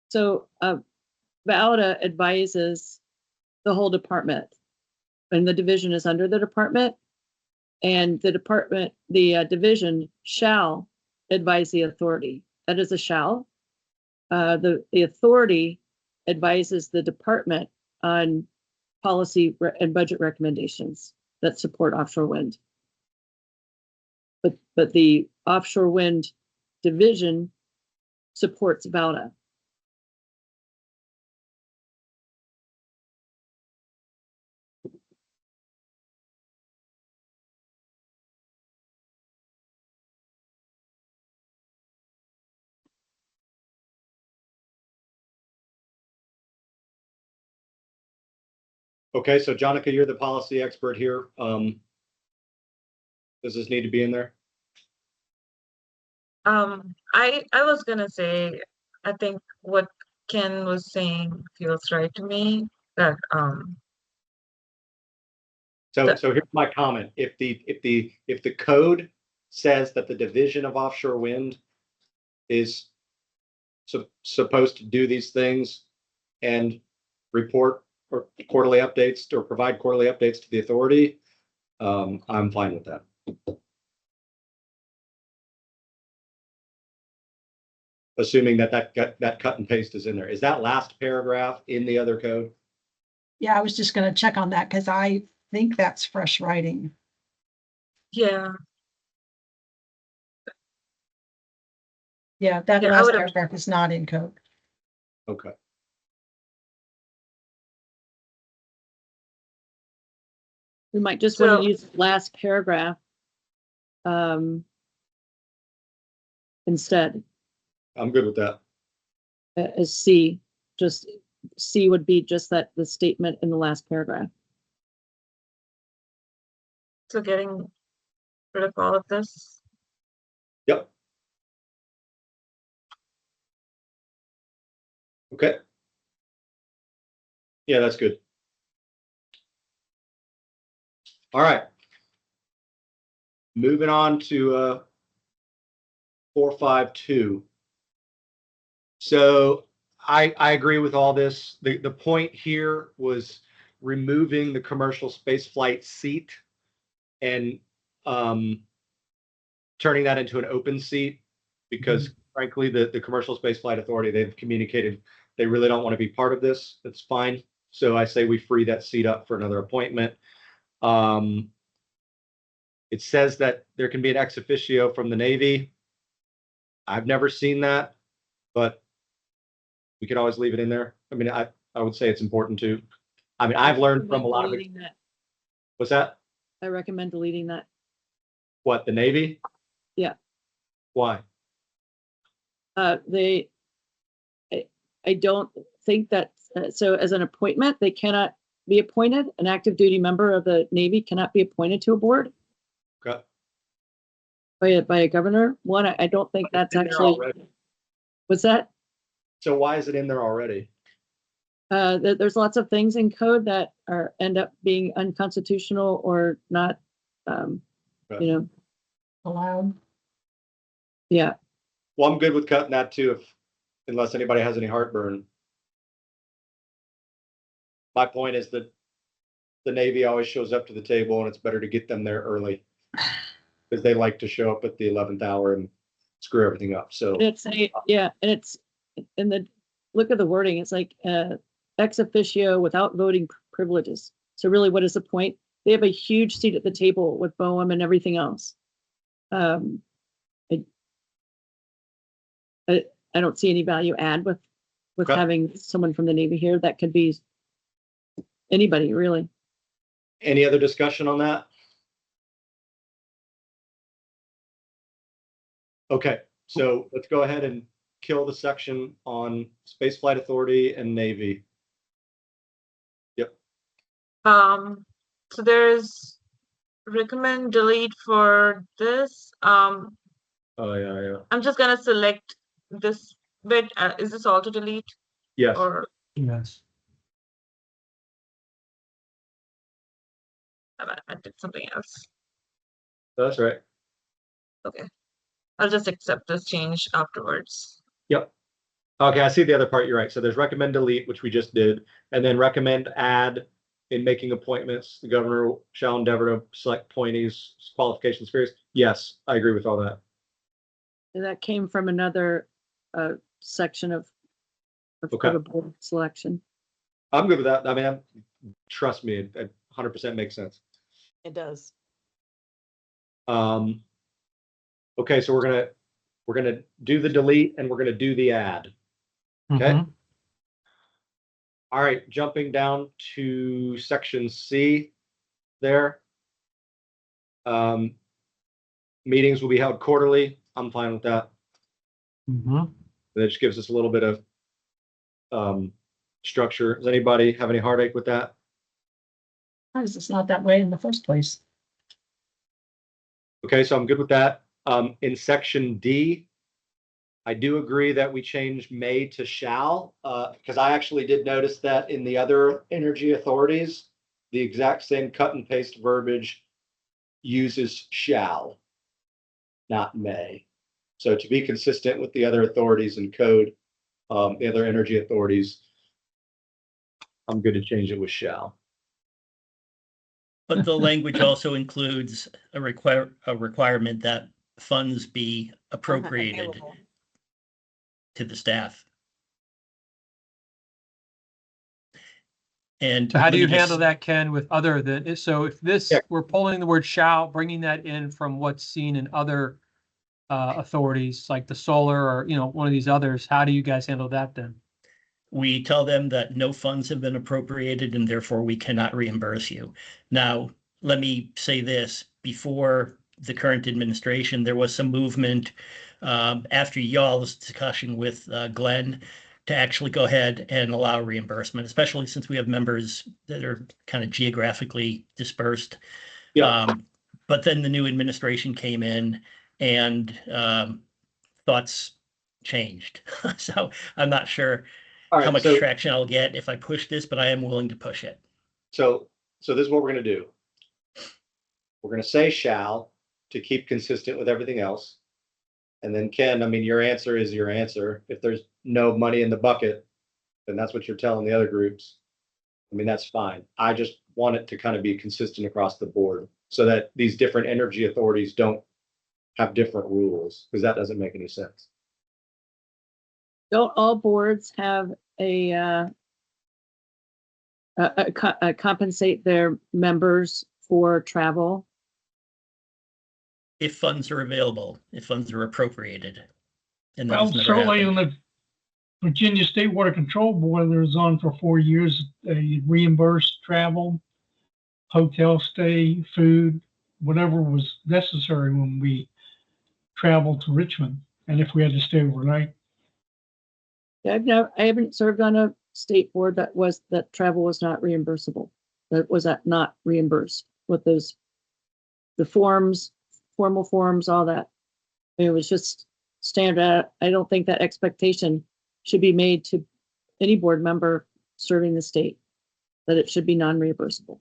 so VOWDA advises the whole department, and the division is under the department, and the division shall advise the authority. That is a shall. The authority advises the department on policy and budget recommendations that support offshore wind. But the offshore wind division supports VOWDA. Okay, so Jonica, you're the policy expert here. Does this need to be in there? I was gonna say, I think what Ken was saying feels right to me, that So here's my comment. If the code says that the Division of Offshore Wind is supposed to do these things and report or quarterly updates or provide quarterly updates to the authority, I'm fine with that. Assuming that cut and paste is in there. Is that last paragraph in the other code? Yeah, I was just going to check on that because I think that's fresh writing. yeah, Yeah, that Yeah, I last would've- paragraph is not in code. Okay. We might just want So- to use the last paragraph instead I'm good with that. as C. Just C would be just that the statement in the last paragraph. so getting rid of all of this. Yep. Okay. Yeah, that's good. All right. Moving on to 452. So I agree with all this. The point here was removing the commercial space flight seat and turning that into an open seat, because frankly, the Commercial Space Flight Authority, they've communicated they really don't want to be part of this. That's fine. So I say we free that seat up for another appointment. It says that there can be an ex officio from the Navy. I've never seen that, but we could always leave it in there. I mean, I would say it's important to. I mean, I've learned from a lot of. Deleting that. What's that? I recommend deleting that. What, the Navy? Yeah. Why? I don't think that, so as an appointment, they cannot be appointed. An active duty member of the Navy cannot be appointed to a board Okay. by a governor. One, I don't think that's In there actually, already. what's that? So why is it in there already? There's lots of things in code that end up being unconstitutional or not, Okay. Allowed. Yeah. Well, I'm good with cutting that too, unless anybody has any heartburn. My point is that the Navy always shows up to the table and it's better to get them there early. because they like to show up at the 11th hour and screw everything up. So It's a, yeah, and it's in the, look at the wording, it's like ex officio without voting privileges. So really, what is the point? They have a huge seat at the table with BOEM and everything else. I don't see any value add with Okay. having someone from the Navy here. That could be anybody, really. any other discussion on that? Okay, so let's go ahead and kill the section on Space Flight Authority and Navy. Yep. So there's recommend delete for this. Oh, yeah. I'm just gonna select this bit. Is this all to delete Yes. or Yes. I did something else? That's right. Okay. I'll just accept this change afterwards. Yep. Okay, I see the other part. You're right. So there's recommend delete, which we just did, and then recommend add in making appointments. The governor shall endeavor to select appointees, qualifications, spheres. Yes, I agree with all that. That came from another section of Okay. the board selection. I'm good with that. I mean, trust me, it 100% makes sense. It does. Okay, so we're gonna do the delete and we're gonna do the add. Okay. All right, jumping down to section C there. Meetings will be held quarterly. I'm fine with that. That just gives us a little bit of structure. Does anybody have any heartache with that? Because it's not that way in the first place. Okay, so I'm good with that. In section D, I do agree that we change may to shall, because I actually did notice that in the other energy authorities, the exact same cut and paste verbiage uses shall, not may. So to be consistent with the other authorities in code, the other energy authorities, I'm good to change it with shall. But the language also includes a requirement that funds be appropriated Available. to the staff. And So how do let you me just- handle that, Ken, with other than, so if this, Yeah. we're pulling the word shall, bringing that in from what's seen in other authorities, like the solar or, one of these others, how do you guys handle that then? We tell them that no funds have been appropriated and therefore we cannot reimburse you. Now, let me say this, before the current administration, there was some movement after y'all's discussion with Glenn to actually go ahead and allow reimbursement, especially since we have members that are kind of geographically dispersed. Yeah. But then the new administration came in and thoughts changed. So I'm not sure All how right, much so traction I'll get if I push this, but I am willing to push it. So this is what we're gonna do. We're gonna say shall to keep consistent with everything else. And then Ken, I mean, your answer is your answer. If there's no money in the bucket, then that's what you're telling the other groups. I mean, that's fine. I just want it to kind of be consistent across the board so that these different energy authorities don't have different rules, because that doesn't make any sense. Don't all boards have compensate their members for travel? If funds are available, if funds are appropriated. And that Well, has never certainly in happened. the Virginia State Water Control Board, there was on for 4 years, they reimbursed travel, hotel stay, food, whatever was necessary when we traveled to Richmond, and if we had to stay overnight. Yeah, I haven't served on a state board that travel was not reimbursable. That was not reimbursed with the forms, formal forms, all that. It was just standard. I don't think that expectation should be made to any board member serving the state, that it should be non-reimbursable.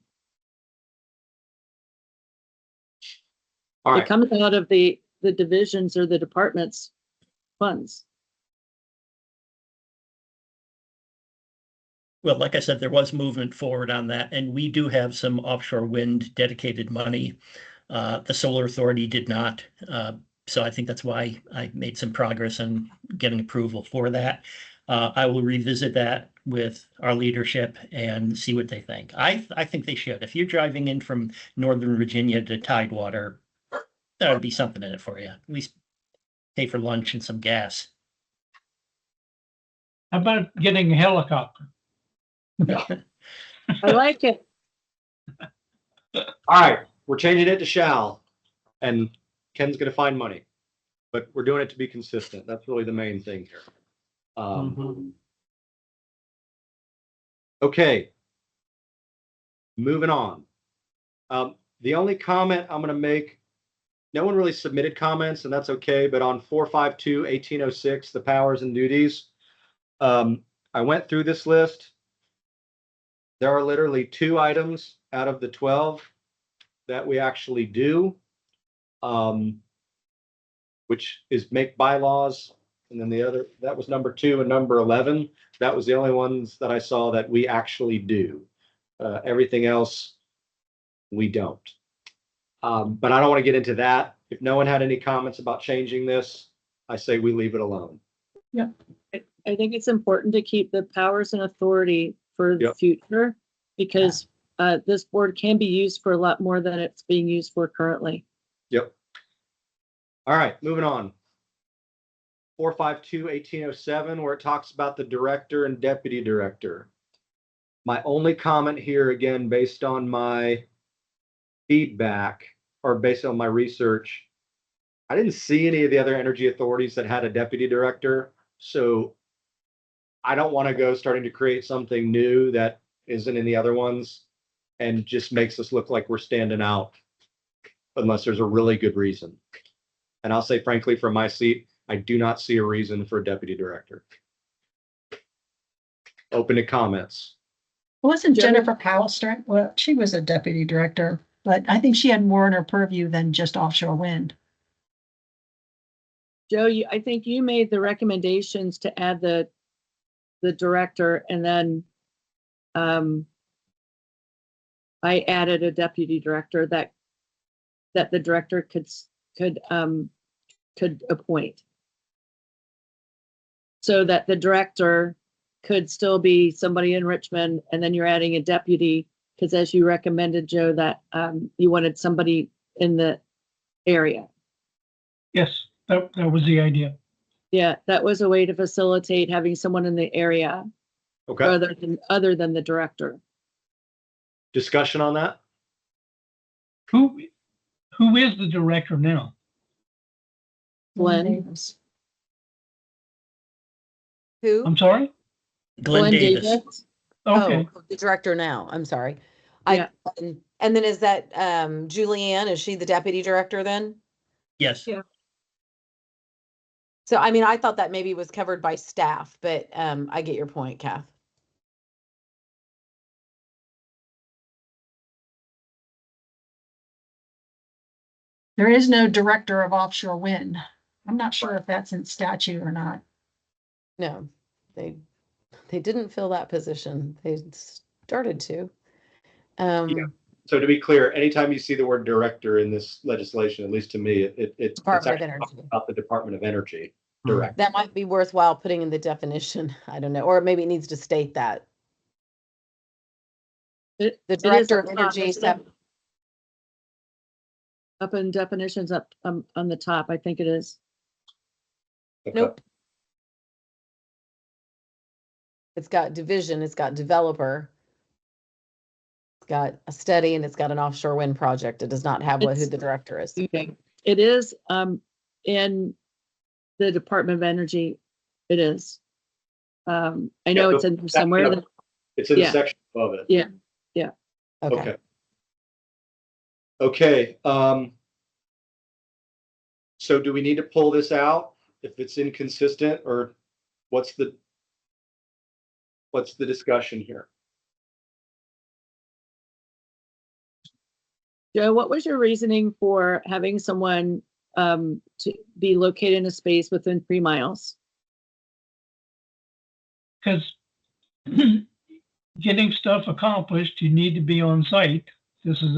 All It right, comes out of the divisions or the department's funds. Well, like I said, there was movement forward on that, and we do have some offshore wind dedicated money The Solar Authority did not. So I think that's why I made some progress on getting approval for that. I will revisit that with our leadership and see what they think. I think they should. If you're driving in from Northern Virginia to Tidewater, there would be something in it for you. At least pay for lunch and some gas. How about getting a helicopter? I like it. All right, we're changing it to shall, and Ken's going to find money, but we're doing it to be consistent. That's really the main thing here. Okay, moving on. The only comment I'm going to make, no one really submitted comments, and that's okay, but on 452-1806, the powers and duties, I went through this list. There are literally 2 items out of the 12 that we actually do, which is make bylaws. And then the other, that was number 2 and number 11. That was the only ones that I saw that we actually do. Everything else, we don't. But I don't want to get into that. If no one had any comments about changing this, I say we leave it alone. Yeah. I think it's important to keep the powers and authority for the Yep. future, because this board can be used for a lot more than it's being used for currently. Yep. All right, moving on. 452-1807, where it talks about the director and deputy director. My only comment here, again, based on my feedback or based on my research, I didn't see any of the other energy authorities that had a deputy director. So I don't want to go starting to create something new that isn't in the other ones and just makes us look like we're standing out unless there's a really good reason. And I'll say, frankly, from my seat, I do not see a reason for a deputy director. Open to comments. Wasn't Jennifer- Jennifer Powell, well, she was a deputy director, but I think she had more in her purview than just offshore wind. Joe, I think you made the recommendations to add the director, and then I added a deputy director that the director could appoint, so that the director could still be somebody in Richmond, and then you're adding a deputy, because as you recommended, Joe, that you wanted somebody in the area. Yes, that was the idea. Yeah, that was a way to facilitate having someone in the area Okay. other than the director. Discussion on that? Who is the director now? Glenn? Davis. Who? I'm sorry? Glenn Davis. Okay. Oh, the director now. I'm sorry. Yeah. And then is that Julianne? Is she the deputy director then? Yes. Yeah. So, I mean, I thought that maybe was covered by staff, but I get your point, Kath. There is no director of offshore wind. I'm not sure if that's in statute or not. No, they didn't fill that position. They started to. Yeah. So to be clear, anytime you see the word director in this legislation, at least to me, it's Department of actually Energy. about the Department of Energy director. That might be worthwhile putting in the definition. I don't know, or maybe it needs to state that. The director of energy. Up in definitions up on the top, I think it is. Okay. Nope. It's got division, it's got developer, it's got a study, and it's got an offshore wind project. It does not have who the director is. Okay. It is in the Department of Energy. It is. I know it's in there somewhere. It's in the Yeah. section above it. Yeah. Okay. Okay. So do we need to pull this out if it's inconsistent, or what's the discussion here? Joe, what was your reasoning for having someone to be located in a space within 3 miles? Because getting stuff accomplished, you need to be on site. This is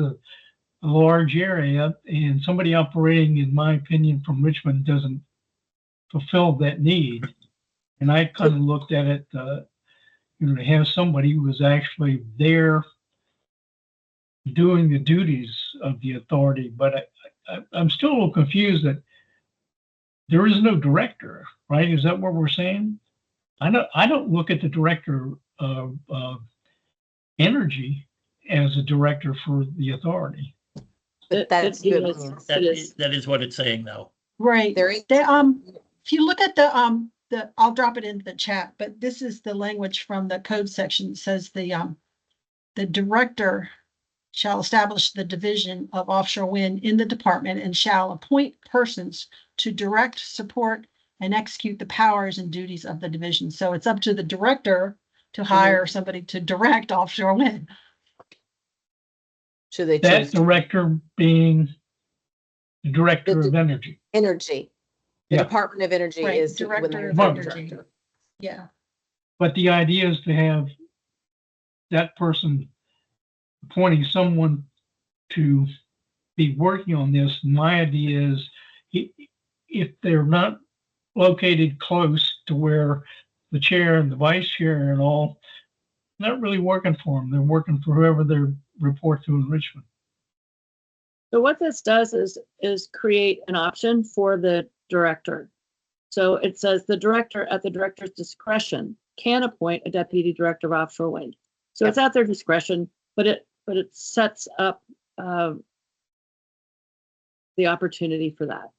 a large area, and somebody operating, in my opinion, from Richmond doesn't fulfill that need. And I kind of looked at it, to have somebody who was actually there doing the duties of the authority. But I'm still a little confused that there is no director, right? Is that what we're saying? I don't look at the director of energy as a director for the authority. But that's good news. That is what it's saying, though. Right. There is. If you look at the I'll drop it into the chat, but this is the language from the code section. It says the director shall establish the division of offshore wind in the department and shall appoint persons to direct, support, and execute the powers and duties of the division. So it's up to the director to hire somebody to direct offshore wind. Should they That choose director being the director of energy. energy? The Yeah. Department of Energy Right, is director of VOWDA. energy. Yeah. But the idea is to have that person appointing someone to be working on this. My idea is if they're not located close to where the chair and the vice chair and all, not really working for them. They're working for whoever they report to in Richmond. So what this does is create an option for the director. So it says the director at the director's discretion can appoint a deputy director of offshore wind. So it's at their discretion, but it sets up the opportunity for that.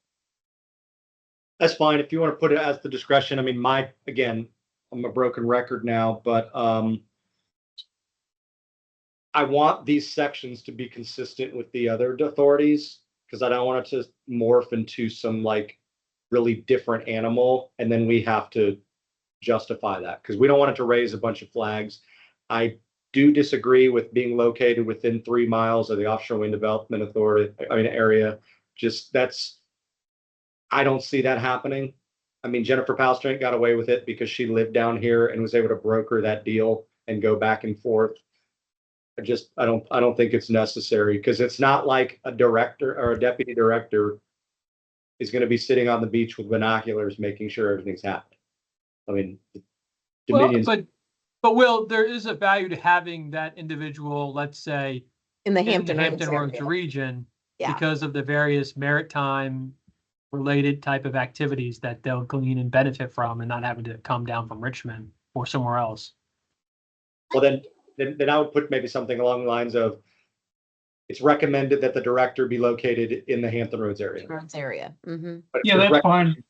That's fine. If you want to put it as the discretion, I mean, again, I'm a broken record now, but I want these sections to be consistent with the other authorities because I don't want it to morph into some like really different animal. And then we have to justify that because we don't want it to raise a bunch of flags. I do disagree with being located within 3 miles of the Offshore Wind Development Authority, area. I don't see that happening. I mean, Jennifer Palstrand got away with it because she lived down here and was able to broker that deal and go back and forth. I don't think it's necessary because it's not like a director or a deputy director is going to be sitting on the beach with binoculars making sure everything's happening. I mean, Dominion's. But Will, there is a value to having that individual, let's say, in the in the Hampton Hampton Roads Roads area? region Yeah. because of the various maritime related type of activities that they'll glean and benefit from and not having to come down from Richmond or somewhere else. Well, then I would put maybe something along the lines of it's recommended that the director be located in the Hampton Roads area. Roads area. Mm-hmm. But Yeah, that's fine.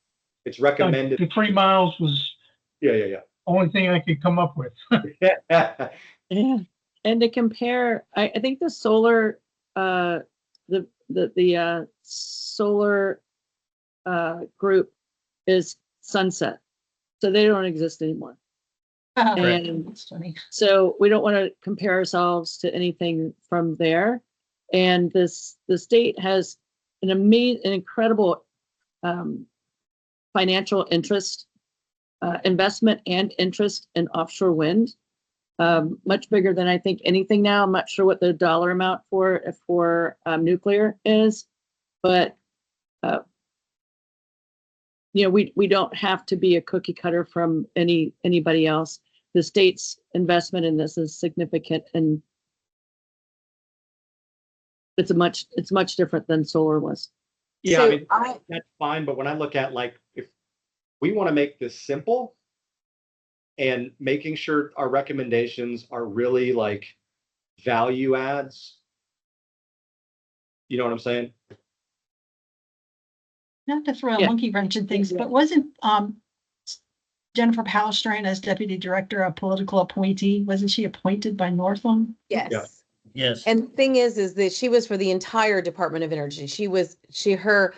It's recommended. The 3 miles was Yeah. only thing I could come up with. Yeah. And to compare, I think the solar, the solar group is sunset, so they don't exist anymore. And That's funny. so we don't want to compare ourselves to anything from there. And the state has an incredible financial interest, investment and interest in offshore wind, much bigger than I think anything now. I'm not sure what the dollar amount for nuclear is, but we don't have to be a cookie cutter from anybody else. The state's investment in this is significant, and it's much different than solar was. Yeah, So I mean, that's fine. But when I look at like, if we want to make this simple and making sure our recommendations are really like value adds, you know what I'm saying? Not to throw a Yeah. monkey wrench in things, but wasn't Jennifer Palstrand as deputy director a political appointee? Wasn't she appointed by Northam? Yes. Yeah. Yes. And the thing is that she was for the entire Department of Energy. Her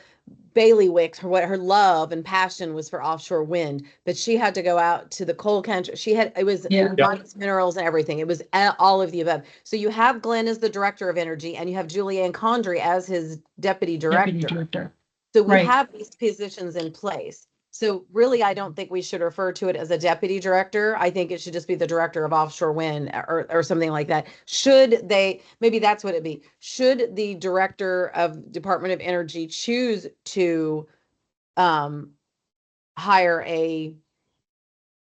bailiwick, her love and passion was for offshore wind, but she had to go out to the coal country. It was mines, minerals, and everything. It was all of the above. So you have Glenn as the director of energy, and you have Julianne Condry as his deputy director. Deputy director. So we Right. have these positions in place. So really, I don't think we should refer to it as a deputy director. I think it should just be the director of offshore wind or something like that. Should they, maybe that's what it'd be. Should the director of Department of Energy choose to hire a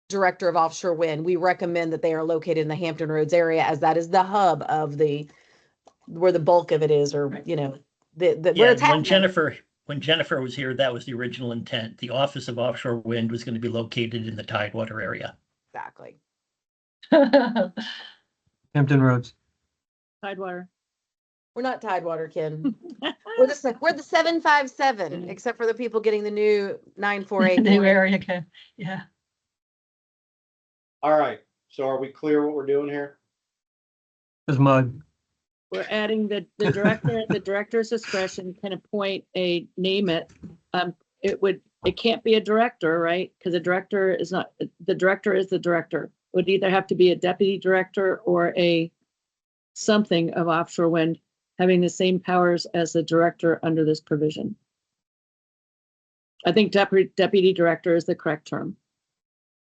director of offshore wind, we recommend that they are located in the Hampton Roads area, as that is the hub of where the bulk of it is, or where it's when happening. When Jennifer was here, that was the original intent. The Office of Offshore Wind was going to be located in the Tidewater area. Exactly. Hampton Roads. Tidewater. We're not Tidewater, Ken. We're the 757, except for the people getting the new 948. New area code. Yeah. All right. So are we clear what we're doing here? There's mud. We're adding the director at the director's discretion can appoint name it. It can't be a director, right? Because the director is the director. It would either have to be a deputy director or a something of offshore wind having the same powers as the director under this provision. I think deputy director is the correct term,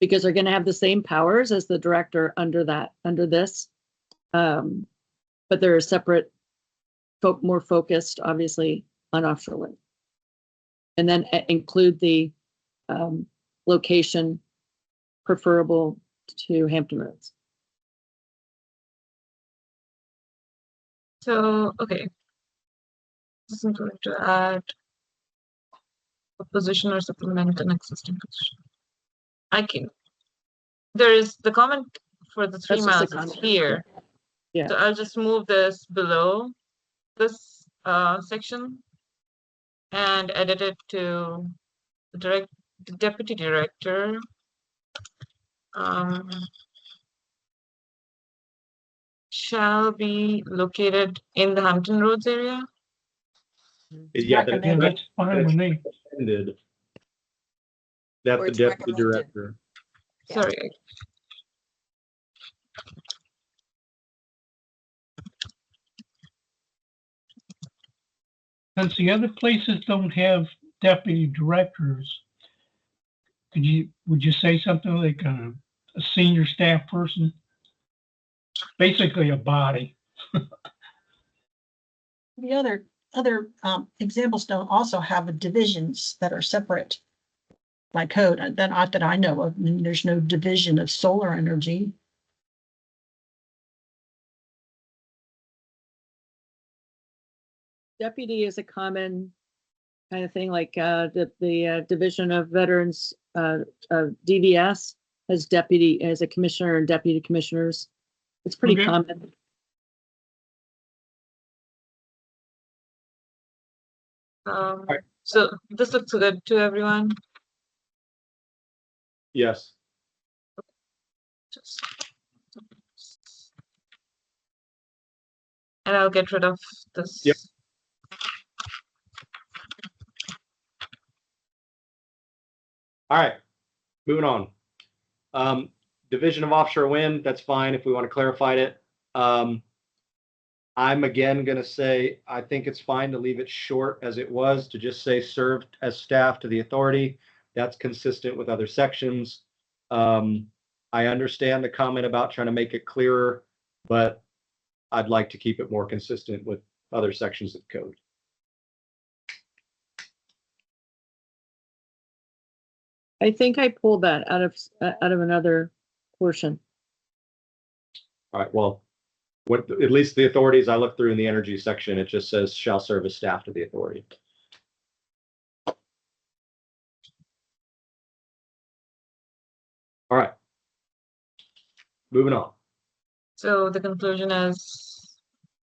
because they're going to have the same powers as the director under this. But they're separate, more focused, obviously, on offshore wind. And then include the location preferable to Hampton Roads. So, okay. This is going to add a position or supplement an existing position. There is the comment for the 3 That's just a miles is comment. here. Yeah. So I'll just move this below this section and edit it to the deputy director. Shall be located in the Hampton Roads area. Yeah, Yeah, that's fine with me. recommended that Or the it's deputy recommended. director. Yeah. Sorry. Since the other places don't have deputy directors, would you say something like a senior staff person? Basically a body. The other examples don't also have divisions that are separate by code. Not that I know of. I mean, there's no division of solar energy. Deputy is a common kind of thing, like the Division of Veterans, DVS has deputy as a commissioner and deputy commissioners. It's pretty Okay. common. So this looks good to everyone. Yes. And I'll get rid of this. Yep. All right. Moving on. Division of Offshore Wind, that's fine if we want to clarify it. I'm again going to say, I think it's fine to leave it short as it was, to just say served as staff to the authority. That's consistent with other sections. I understand the comment about trying to make it clearer, but I'd like to keep it more consistent with other sections of code. I think I pulled that out of another portion. All right, well, at least the authorities I looked through in the energy section, it just says shall serve as staff to the authority. All right. Moving on. So the conclusion is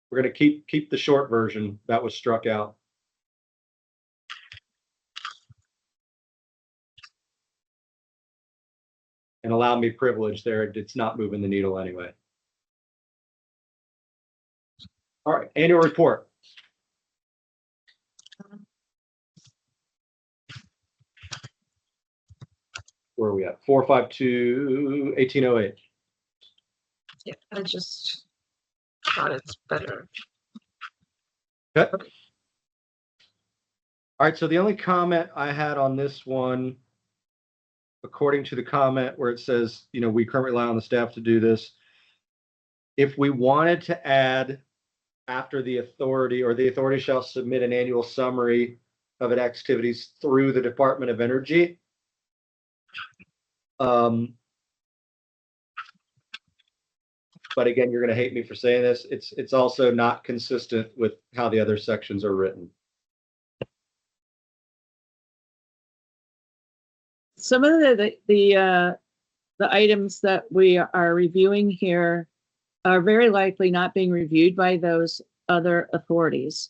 We're going to keep the short version that was struck out. And allow me privilege there. It's not moving the needle anyway. All right, annual report. Where are we at? 452-1808. yeah, I just thought it's better. Okay. All right, so the only comment I had on this one according to the comment where it says, we currently rely on the staff to do this. If we wanted to add after the authority shall submit an annual summary of its activities through the Department of Energy. But again, you're going to hate me for saying this. It's also not consistent with how the other sections are written. Some of the items that we are reviewing here are very likely not being reviewed by those other authorities.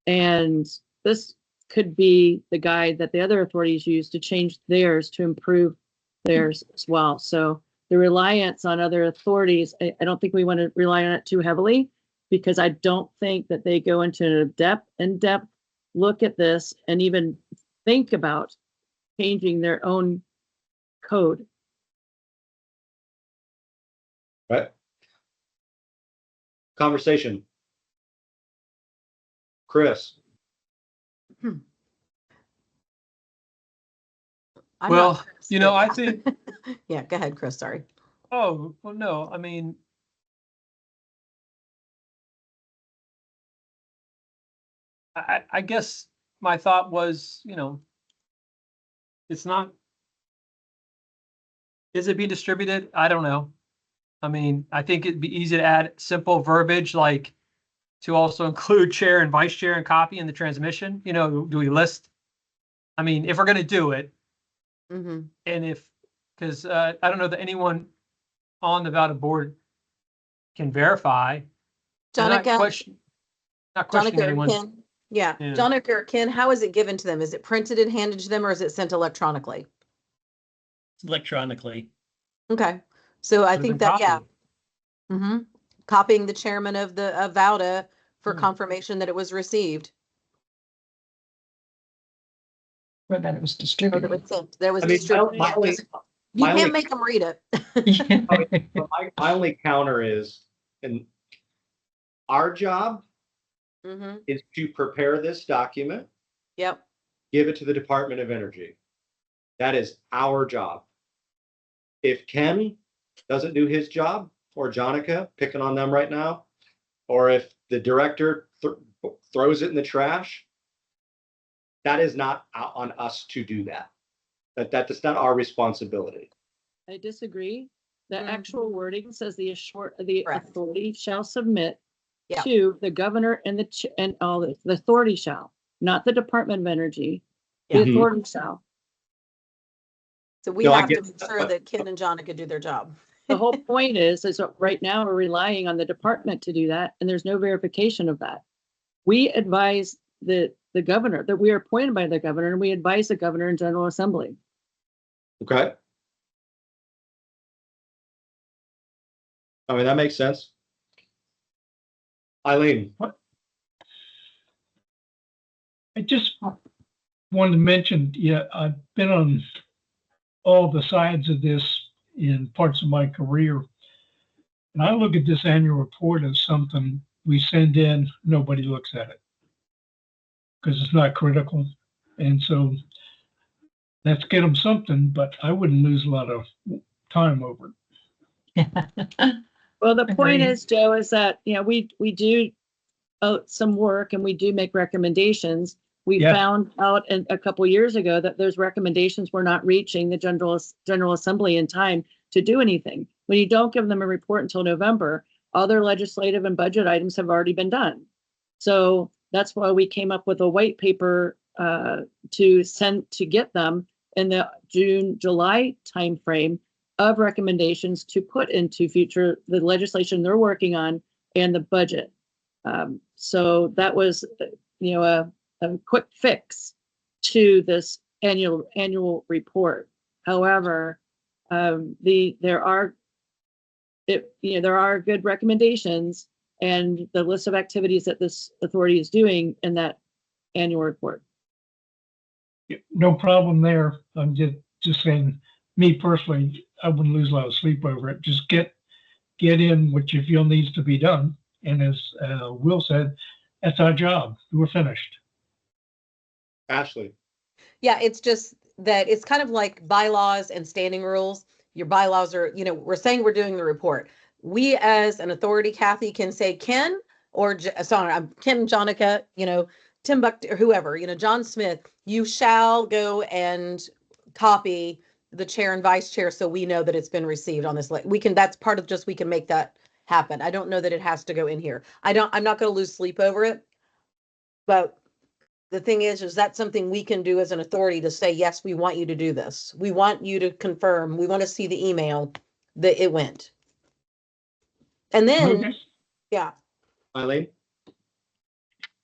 And this could be the guide that the other authorities use to change theirs to improve theirs as well. So the reliance on other authorities, I don't think we want to rely on it too heavily, because I don't think that they go into in-depth look at this and even think about changing their own code. Right. Conversation. Chris. I'm Well, not Chris, you know, but- I think, Yeah, go ahead, Chris, sorry. oh, well, no, I mean, I guess my thought was, it's not, is it being distributed? I don't know. I mean, I think it'd be easy to add simple verbiage like to also include chair and vice chair and copy in the transmission. Do we list? I mean, if we're going to do it, Mm-hmm. and because I don't know that anyone on the VOWDA board can verify. I'm not Jonica, questioning Jonica or anyone's. Ken? Yeah, Yeah. Jonica or Ken, how is it given to them? Is it printed and handed to them, or is it sent electronically? Electronically. Okay, so I Could've think been that, yeah. copied. Mm-hmm. Copying the chairman of VOWDA for Hmm. confirmation that it was received, Or that it was or that distributed. it was sent, that it was I mean, distributed. my only- You my can't only- make them read it. But my only counter is, and our job Mm-hmm. is to prepare this document, Yep. give it to the Department of Energy. That is our job. If Ken doesn't do his job, or Jonica, picking on them right now, or if the director throws it in the trash, that is not on us to do that. That's not our responsibility. I disagree. The Mhm. actual wording says the Correct. authority shall submit Yeah. to the governor and and all the authority shall, not the Department of Energy. The Yeah. Mhm. authority shall. So we No, I have to get make that, sure but- that Ken and Jonica do their job. The whole point is that right now we're relying on the department to do that, and there's no verification of that. We advise the governor, that we are appointed by the governor, and we advise the governor and General Assembly. Okay. I mean, that makes sense. Eileen. I just wanted to mention, yeah, I've been on all the sides of this in parts of my career. And I look at this annual report as something we send in, nobody looks at it because it's not critical. And so let's get them something, but I wouldn't lose a lot of time over it. Well, the point Agreed. is, Joe, is that, we do some work and we do make recommendations. We Yes. found out a couple years ago that those recommendations were not reaching the General Assembly in time to do anything. When you don't give them a report until November, other legislative and budget items have already been done. So that's why we came up with a white paper to send to get them in the June-July timeframe of recommendations to put into the legislation they're working on and the budget. So that was, a quick fix to this annual report. However, there are good recommendations and the list of activities that this authority is doing in that annual report. No problem there. I'm just saying, me personally, I wouldn't lose a lot of sleep over it. Just get in what you feel needs to be done. And as Will said, that's our job. We're finished. Ashley. Yeah, it's just, that it's kind of like bylaws and standing rules. Your bylaws are, we're saying we're doing the report. We as an authority, Kathy, can say Ken or sorry, I'm Ken Jonica, Tim Buck or whoever, John Smith, you shall go and copy the chair and vice chair so we know that it's been received on this list. That's part of just, we can make that happen. I don't know that it has to go in here. I'm not going to lose sleep over it. But the thing is that's something we can do as an authority to say, yes, we want you to do this. We want you to confirm. We want to see the email that it went. And then, Okay. yeah. Eileen?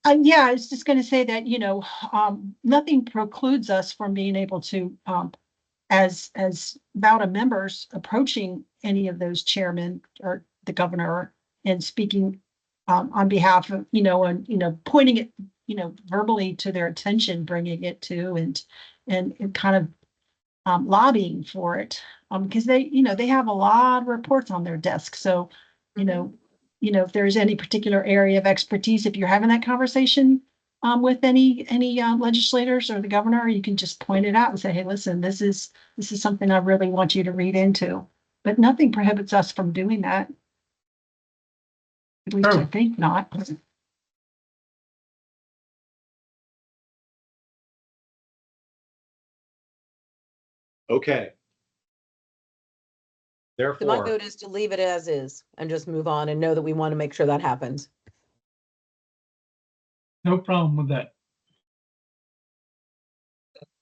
Yeah, I was just going to say that, nothing precludes us from being able to, as VOWDA members approaching any of those chairmen or the governor and speaking on behalf of, and, pointing it, verbally to their attention, bringing it to and kind of lobbying for it. Because they have a lot of reports on their desk. So, if there's any particular area of expertise, if you're having that conversation with any legislators or the governor, you can just point it out and say, hey, listen, this is something I really want you to read into. But nothing prohibits us from doing that. At least I think not. Okay. So my Therefore, vote is to leave it as is and just move on and know that we want to make sure that happens. No problem with that.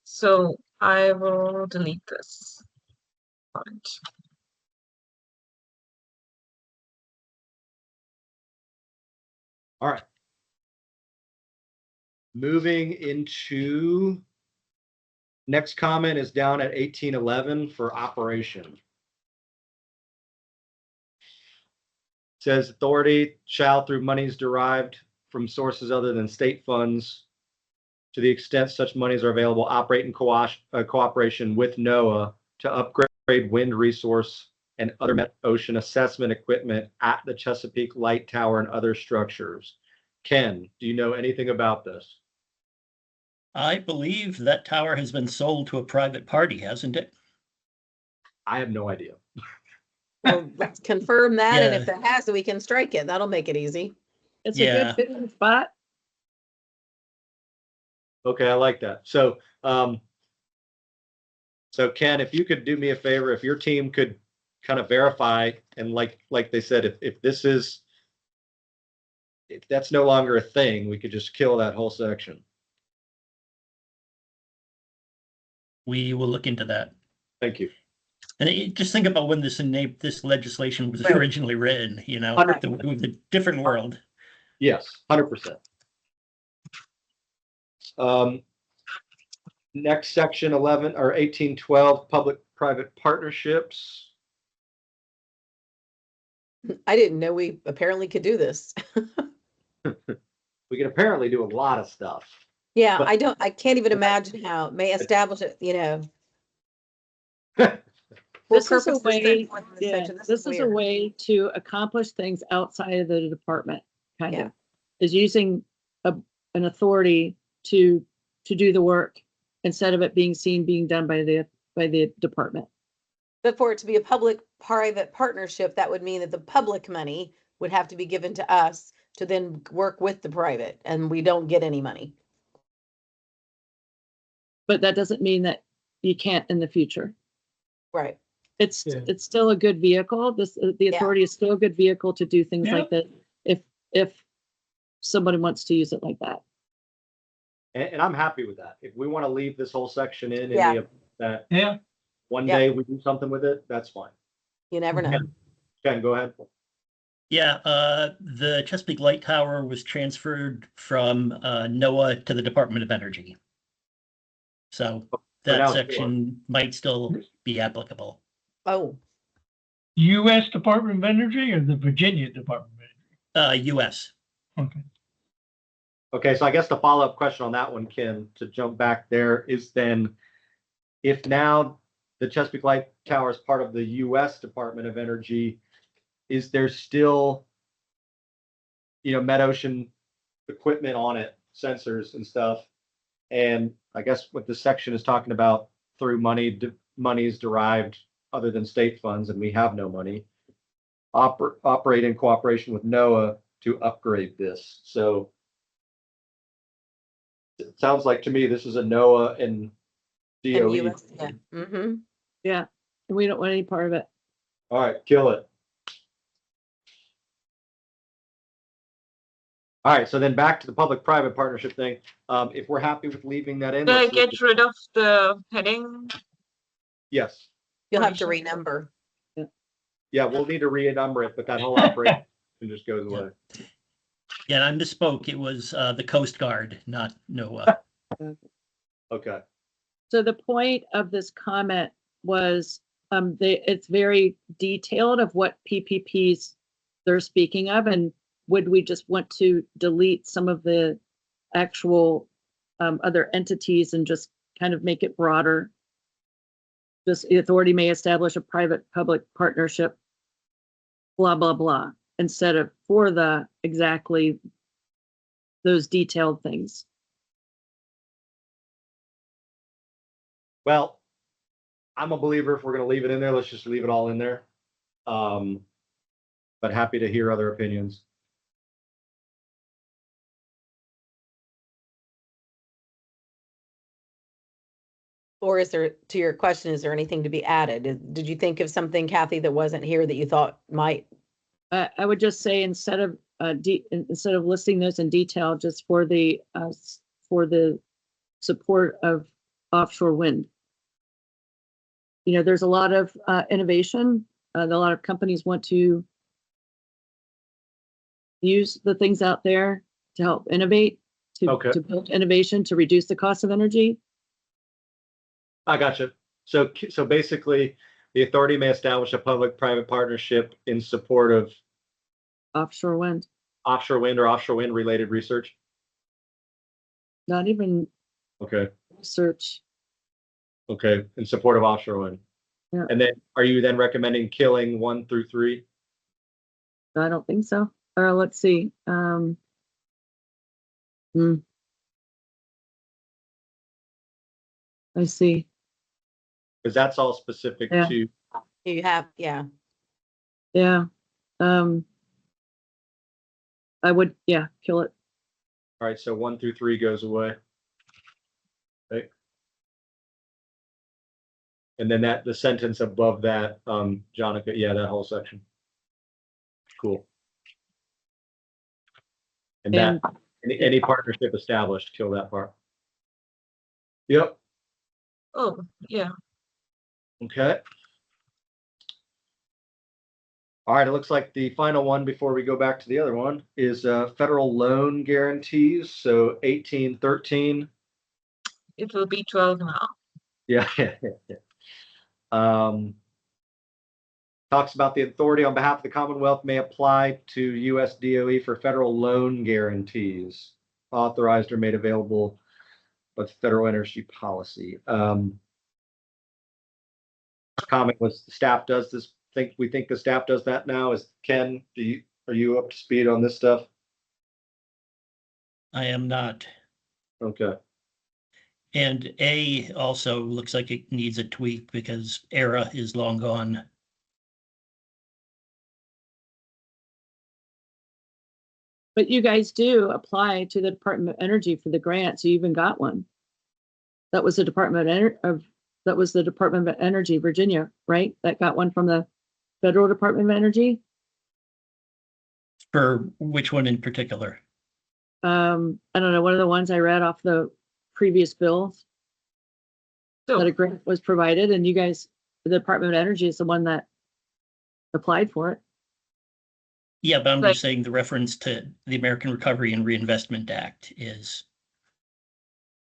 So I will delete this point. all right. Moving into next comment is down at 1811 for operation. Says authority shall, through monies derived from sources other than state funds, to the extent such monies are available, operate in cooperation with NOAA to upgrade wind resource and other ocean assessment equipment at the Chesapeake Light Tower and other structures. Ken, do you know anything about this? I believe that tower has been sold to a private party, hasn't it? I have no idea. Well, let's confirm that. And if Yeah. that has, we can strike it. That'll make it easy. It's a Yeah. good fitting spot. Okay, I like that. So Ken, if you could do me a favor, if your team could kind of verify and like they said, if that's no longer a thing, we could just kill that whole section. We will look into that. Thank you. And just think about when this legislation was Right. originally written, Right. the different world. Yes, 100%. Next section 11 or 1812, public-private partnerships. I didn't know we apparently could do this. We can apparently do a lot of stuff. Yeah, But- I can't even imagine how it may establish it, For This is a purposes way, set forth in this yeah, section. this is a weird. way to accomplish things outside of the department, kind Yeah. of, is using an authority to do the work instead of it being done by the department. But for it to be a public-private partnership, that would mean that the public money would have to be given to us to then work with the private, and we don't get any money. But that doesn't mean that you can't in the future. Right. It's Yeah. it's still a good vehicle. The authority is still a good vehicle to do things Yeah. like that if somebody wants to use it like that. And I'm happy with that. If we want to leave this whole section in, Yeah. any of that Yeah. one Yeah. day we do something with it, that's fine. You never know. Ken, go ahead. Yeah, the Chesapeake Light Tower was transferred from NOAA to the Department of Energy. So that now it's section might still be applicable. Oh, U.S. Department of Energy or the Virginia Department of US. Energy? Okay. Okay, so I guess the follow-up question on that one, Ken, to jump back there is then, if now the Chesapeake Light Tower is part of the U.S. Department of Energy, is there still, metocean equipment on it, sensors and stuff? And I guess what this section is talking about through monies derived other than state funds, and we have no money, operate in cooperation with NOAA to upgrade this. So it sounds like to me this is a NOAA and DOE. US, yeah. Mm-hmm. Yeah, and we don't want any part of it. All right, kill it. All right, so then back to the public-private partnership thing. If we're happy with leaving that in, Did I let's leave get it. rid of the heading? Yes. You'll have to renumber. Yeah, we'll need to renumber it, but that whole operation just goes away. Yeah, and I misspoke. It was the Coast Guard, not NOAA. Okay. So the point of this comment was, it's very detailed of what PPPs they're speaking of, and would we just want to delete some of the actual other entities and just kind of make it broader? Just the authority may establish a private-public partnership, blah, blah, blah, instead of for the exactly those detailed things. Well, I'm a believer if we're going to leave it in there, let's just leave it all in there. But happy to hear other opinions. Or is there, to your question, is there anything to be added? Did you think of something, Kathy, that wasn't here that you thought might? I would just say instead of listing those in detail, just for the support of offshore wind. You know, there's a lot of innovation. A lot of companies want to use the things out there to help innovate, to build innovation, to reduce the cost of energy. I gotcha. So basically, the authority may establish a public-private partnership in support of Offshore wind. offshore wind or offshore wind related research. Not even Okay. research. Okay. In support of offshore wind. Yeah. And then are you then recommending killing 1 through 3? I don't think so. Or let's see. I see. Because that's all specific Yeah. to. You have, yeah. Yeah. I would, yeah, kill it. All right. So 1 through 3 goes away. Okay. And then the sentence above that, Jonica, yeah, that whole section. Cool. And that any partnership established, kill that part. Yep. Oh, yeah. Okay. All right, it looks like the final one before we go back to the other one is federal loan guarantees. So 1813. It will be 12 now. Yeah. Talks about the authority on behalf of the Commonwealth may apply to U.S. DOE for federal loan guarantees authorized or made available by federal energy policy. Comment was the staff does this. We think the staff does that now. Is Ken? Are you up to speed on this stuff? I am not. Okay. And A also looks like it needs a tweak because ERA is long gone. But you guys do apply to the Department of Energy for the grants. You even got one. That was the Department of Energy, Virginia, right? That got one from the Federal Department of Energy. For which one in particular? I don't know, one of the ones I read off the previous bills that a grant was provided, and you guys, the Department of Energy is the one that applied for it. Yeah, but I'm just saying the reference to the American Recovery and Reinvestment Act is.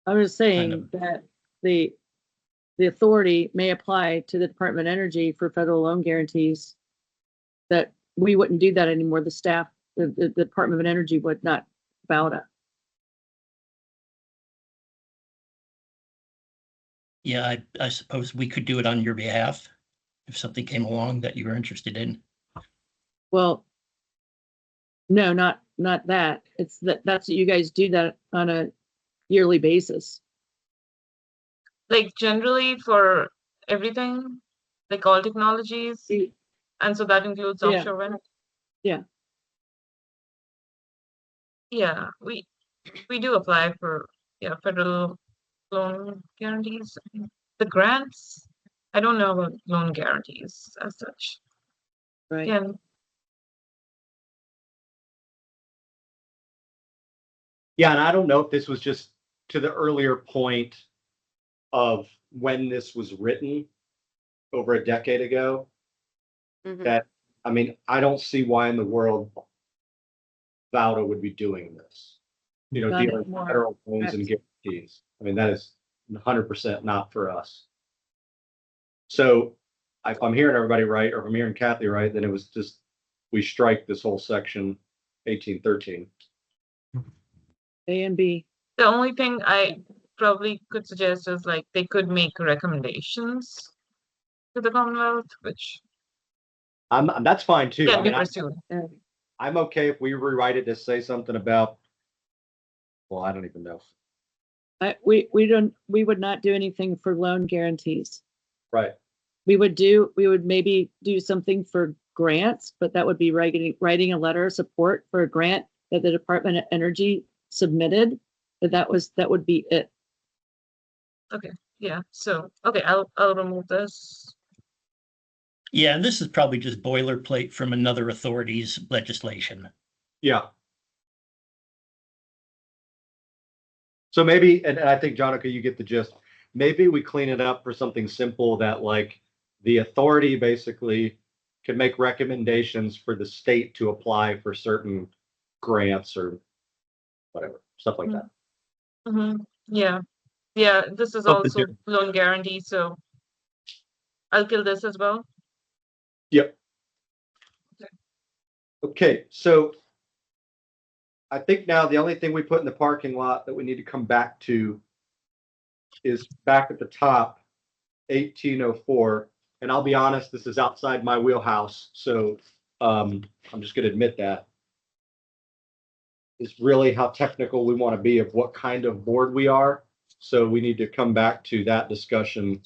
I was saying that the authority may apply to the Department of Energy for federal loan guarantees, that we wouldn't do that anymore. The staff, the Department of Energy would not VOWDA. Yeah, I suppose we could do it on your behalf if something came along that you were interested in. Well, no, not that. It's that's what you guys do that on a yearly basis. like generally for everything, like all technologies, and so that includes Yeah. offshore wind. Yeah. Yeah, we do apply for federal loan guarantees. The grants, I don't know about loan guarantees as such. Right. Yeah, Yeah, and I don't know if this was just to the earlier point of when this was written over a decade ago. Mhm. That, I mean, I don't see why in the world VOWDA would be doing this. You know, Not dealing with anymore. federal loans and Correct. guarantees. I mean, that is 100% not for us. So if I'm hearing everybody right, or if I'm hearing Kathy right, then it was just, we strike this whole section 1813. A and B. the only thing I probably could suggest is like they could make recommendations to the Commonwealth, which That's fine too. I can be mean, pursued. I'm okay if we rewrite it to say something about, well, I don't even know. We would not do anything for loan guarantees. Right. We would maybe do something for grants, but that would be writing a letter of support for a grant that the Department of Energy submitted. But that would be it. Yeah, so okay, I'll remove this. Yeah, and this is probably just boilerplate from another authority's legislation. Yeah. So maybe, and I think, Jonica, you get the gist. Maybe we clean it up for something simple that like the authority basically can make recommendations for the state to apply for certain grants or whatever, stuff like that. Yeah, this is Something also different. loan guarantee, so I'll kill this as well. Yep. Okay, so I think now the only thing we put in the parking lot that we need to come back to is back at the top, 1804. And I'll be honest, this is outside my wheelhouse, so I'm just going to admit that. Is really how technical we want to be of what kind of board we are. So we need to come back to that discussion.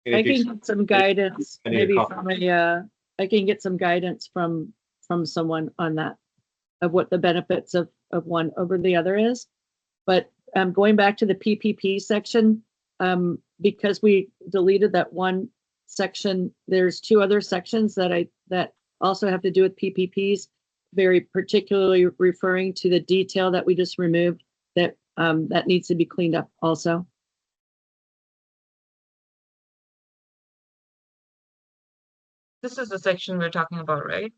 And I if you- can get some guidance, Any maybe comment? I can get some guidance from someone on that, of what the benefits of one over the other is. But going back to the PPP section, because we deleted that one section, there's two other sections that also have to do with PPPs, very particularly referring to the detail that we just removed, that needs to be cleaned up also. This is the section we're talking about, right?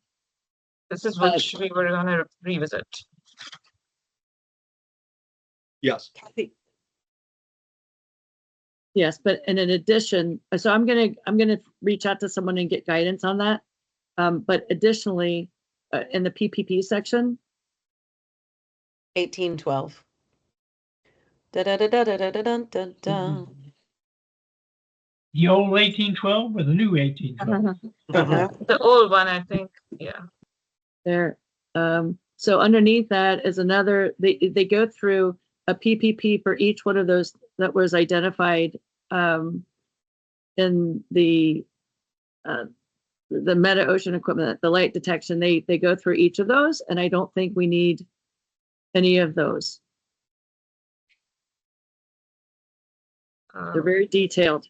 This is what we were gonna revisit. Yes. Yes, but and in addition, so I'm gonna reach out to someone and get guidance on that. But additionally, in the PPP section, 1812. Da-da-da-da-da-da-da-da-da. The old 1812 or the new 1812? The old one, I think, yeah. there. So underneath that is another. They go through a PPP for each one of those that was identified in the meta ocean equipment, the light detection. They go through each of those, and I don't think we need any of those. They're very detailed.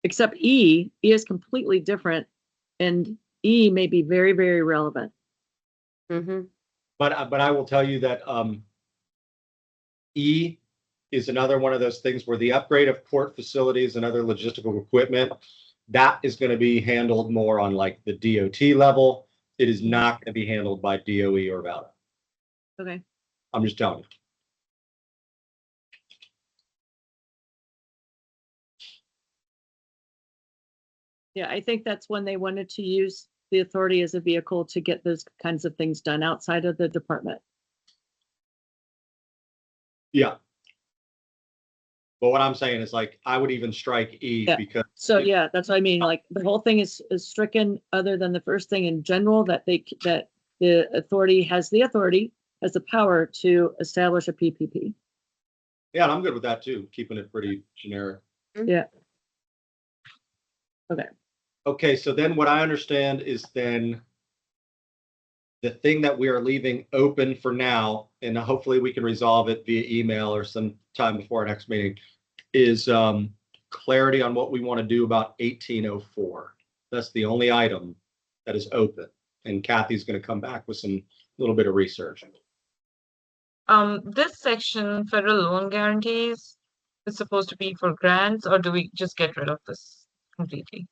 Except E is completely different, and E may be very, very relevant. Mm-hmm. But I will tell you that E is another one of those things where the upgrade of port facilities and other logistical equipment, that is going to be handled more on like the DOT level. It is not going to be handled by DOE or VOWDA. Okay. I'm just telling you. Yeah, I think that's when they wanted to use the authority as a vehicle to get those kinds of things done outside of the department. Yeah. But what I'm saying is like, I would even strike E Yeah. because. So yeah, that's what I mean. Like the whole thing is stricken, other than the first thing in general, that the authority has the authority has the power to establish a PPP. Yeah, and I'm good with that too, keeping it pretty generic. Yeah. Okay, so then what I understand is then the thing that we are leaving open for now, and hopefully we can resolve it via email or some time before our next meeting, is clarity on what we want to do about 1804. That's the only item that is open. And Kathy's going to come back with some little bit of research. This section, federal loan guarantees, is supposed to be for grants, or do we just get rid of this completely?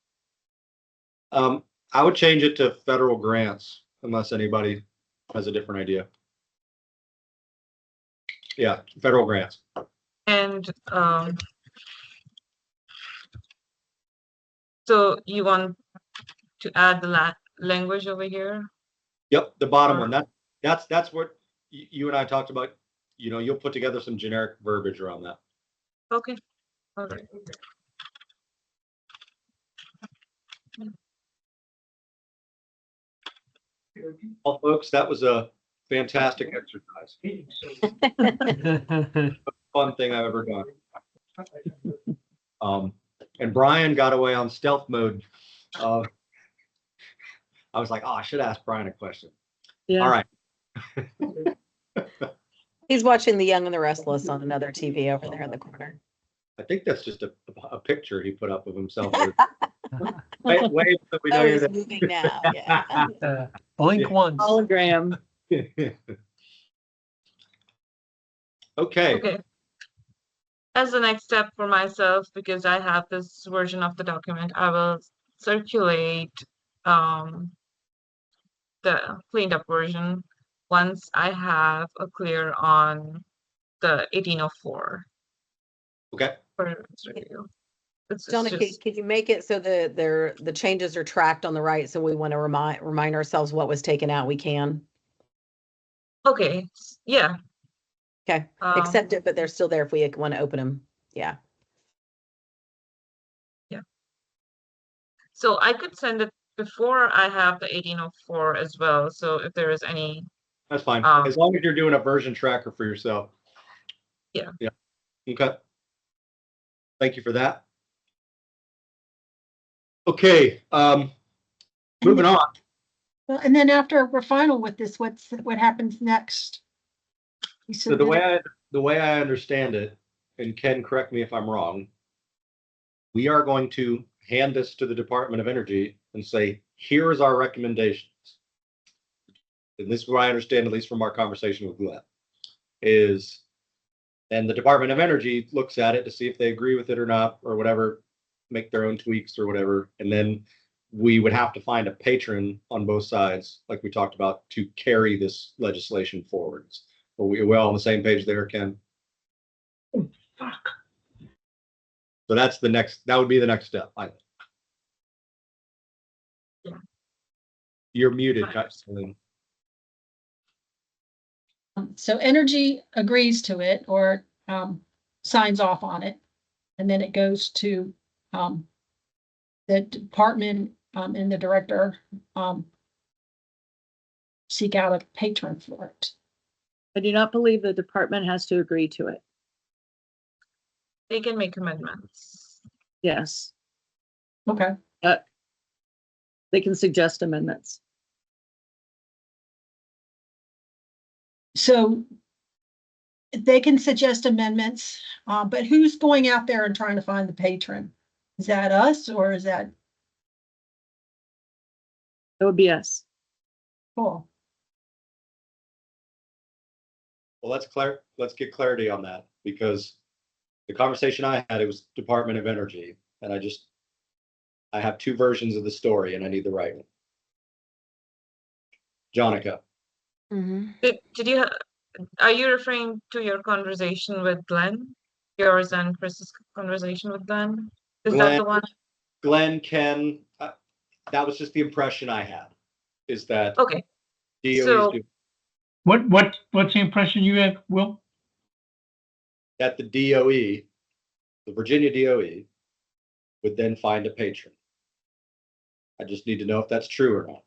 I would change it to federal grants unless anybody has a different idea. Yeah, federal grants. And so you want to add the language over here? Yep, the bottom one. That's what you and I talked about. You know, you'll put together some generic verbiage around that. Okay. All right. Well, folks, that was a fantastic exercise. Fun thing I've ever done. And Brian got away on stealth mode. I was like, oh, I should ask Brian a question. Yeah. All right. He's watching The Young and the Restless on another TV over there in the corner. I think that's just a picture he put up of himself. Wait, so we know Oh, you're he's there. moving now. Yeah. Blink Yeah. once. Hologram. Okay. Okay. As the next step for myself, because I have this version of the document, I will circulate the cleaned up version once I have a clear on the 1804 Okay. for its review. It's Donna, just, could you make it so that the changes are tracked on the right? So we want to remind ourselves what was taken out. We can. okay, yeah. Okay. Accept it, but they're still there if we want to open them. Yeah. So I could send it before I have the 1804 as well. So if there is any, That's fine. Um, As long as you're doing a version tracker for yourself. Yeah. Yeah. Okay. Thank you for that. Okay. Moving on. Well, and then after we're final with this, what happens next? You So the submit it. way I understand it, and Ken, correct me if I'm wrong, we are going to hand this to the Department of Energy and say, here is our recommendations. And this is what I understand, at least from our conversation with Glenn, is, and the Department of Energy looks at it to see if they agree with it or not, or whatever, make their own tweaks or whatever. And then we would have to find a patron on both sides, like we talked about, to carry this legislation forwards. Are we all on the same page there, Ken? Fuck. So that's the next, that would be the next step. Yeah. You're muted, Celine. So Energy agrees to it or signs off on it. And then it goes to the department and the director seek out a patron for it. I do not believe the department has to agree to it. they can make amendments. Yes, Okay. they can suggest amendments. So they can suggest amendments, but who's going out there and trying to find the patron? Is that us or is that It would be us. cool? Well, let's get clarity on that, because the conversation I had, it was Department of Energy, and I have two versions of the story and I need the right one. Jonica. Mm-hmm. Did you, are you referring to your conversation with Glenn? Yours and Chris's conversation with Glenn? Is that the one? Glenn, Ken, that was just the impression I had, is that Okay, DOE's so- What's the impression you have, Will? that the DOE, the Virginia DOE, would then find a patron. I just need to know if that's true or not.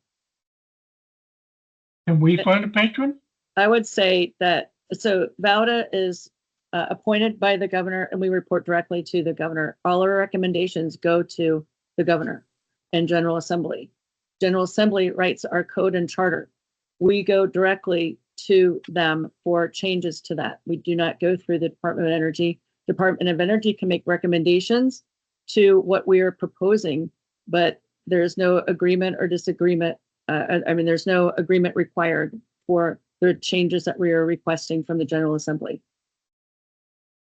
Can we find a patron? I would say that, so VOWDA is appointed by the governor and we report directly to the governor. All our recommendations go to the governor and General Assembly. General Assembly writes our code and charter. We go directly to them for changes to that. We do not go through the Department of Energy. Department of Energy can make recommendations to what we are proposing, but there's no agreement or disagreement. I mean, there's no agreement required for the changes that we are requesting from the General Assembly.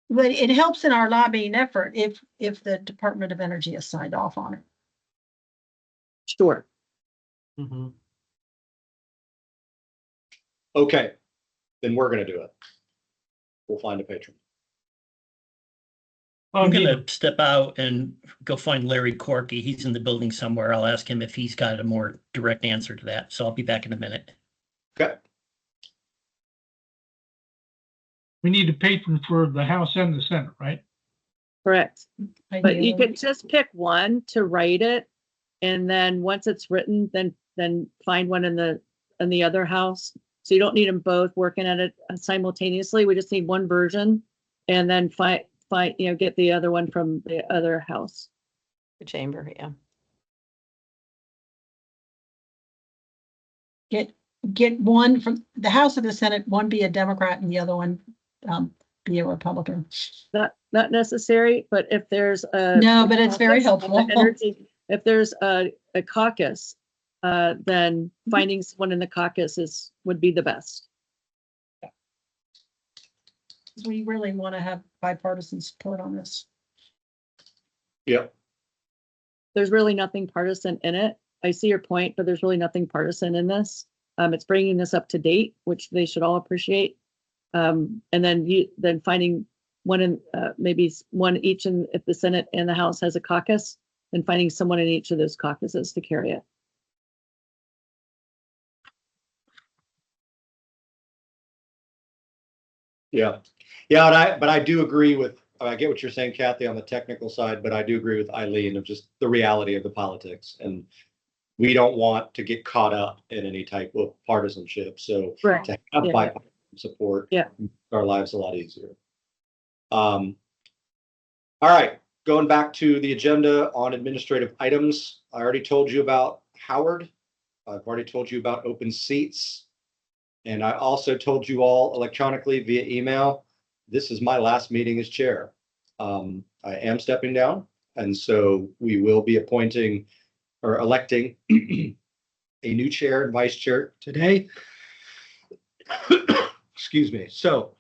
But it helps in our lobbying effort if the Department of Energy has signed off on it. Sure. Mhm. Okay, then we're gonna do it. We'll find a patron. I'm gonna step out and go find Larry Corky. He's in the building somewhere. I'll ask him if he's got a more direct answer to that. So I'll be back in a minute. Okay. We need a patron for the House and the Senate, right? Correct. But you Ideally. could just pick one to write it. And then once it's written, then find one in the other house. So you don't need them both working at it simultaneously. We just need one version and then get the other one from the other house. The chamber, yeah. Get one from the House or the Senate, one be a Democrat and the other one be a Republican. Not necessary, but if there's a. No, but it's very caucus on the helpful. energy, if there's a caucus, then finding someone in the caucus would be the best. We really want to have bipartisan support on this. Yep. There's really nothing partisan in it. I see your point, but there's really nothing partisan in this. It's bringing this up to date, which they should all appreciate. And then finding one in maybe one each in, if the Senate and the House has a caucus, then finding someone in each of those caucuses to carry it. Yeah. Yeah, but I do agree with, I get what you're saying, Kathy, on the technical side, but I do agree with Eileen of just the reality of the politics. And we don't want to get caught up in any type of partisanship. So Right. to have Yeah. bipartisan support, Yeah. makes our lives a lot easier. All right, going back to the agenda on administrative items. I already told you about Howard. I've already told you about open seats. And I also told you all electronically via email, this is my last meeting as chair. I am stepping down, and so we will be appointing or electing a new chair and vice chair today. Excuse me. So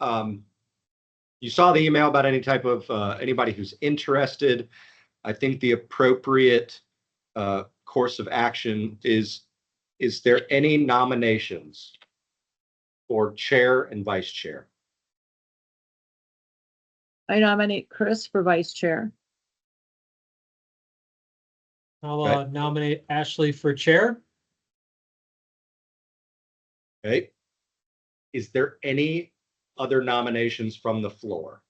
you saw the email about any type of anybody who's interested. I think the appropriate course of action is there any nominations for chair and vice chair? I nominate Chris for vice chair. I'll nominate Ashley for chair. Okay. Is there any other nominations from the floor?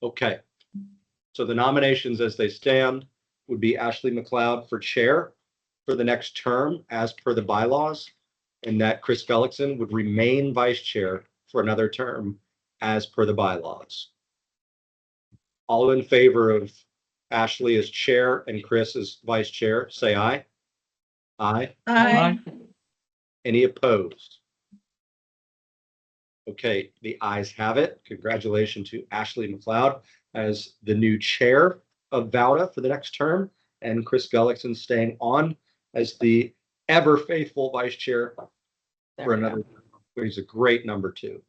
Okay. So the nominations as they stand would be Ashley McLeod for chair for the next term as per the bylaws, and that Chris Gullickson would remain vice chair for another term as per the bylaws. All in favor of Ashley as chair and Chris as vice chair, say aye. Aye. Aye. Any opposed? Okay, the ayes have it. Congratulations to Ashley McLeod as the new chair of VOWDA for the next term, and Chris Gullickson staying on as the ever faithful vice chair There for we go. another. He's a great number two.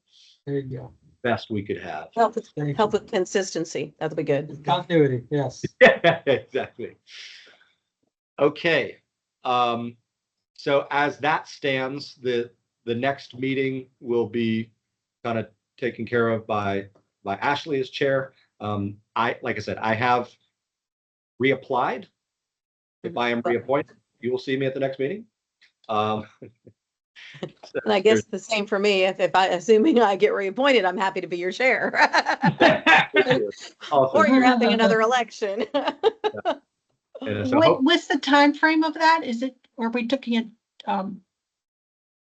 There you go. Best we could have. Help with consistency. That'll be good. Continuity, yes. Yeah, exactly. Okay. So as that stands, the next meeting will be kind of taken care of by Ashley as chair. Like I said, I have reapplied. If I am reappointed, you will see me at the next meeting. And I guess the same for me. If assuming I get reappointed, I'm happy to be your chair. Or you're having another election. And so hope, What's the time frame of that? Is it, or are we looking at,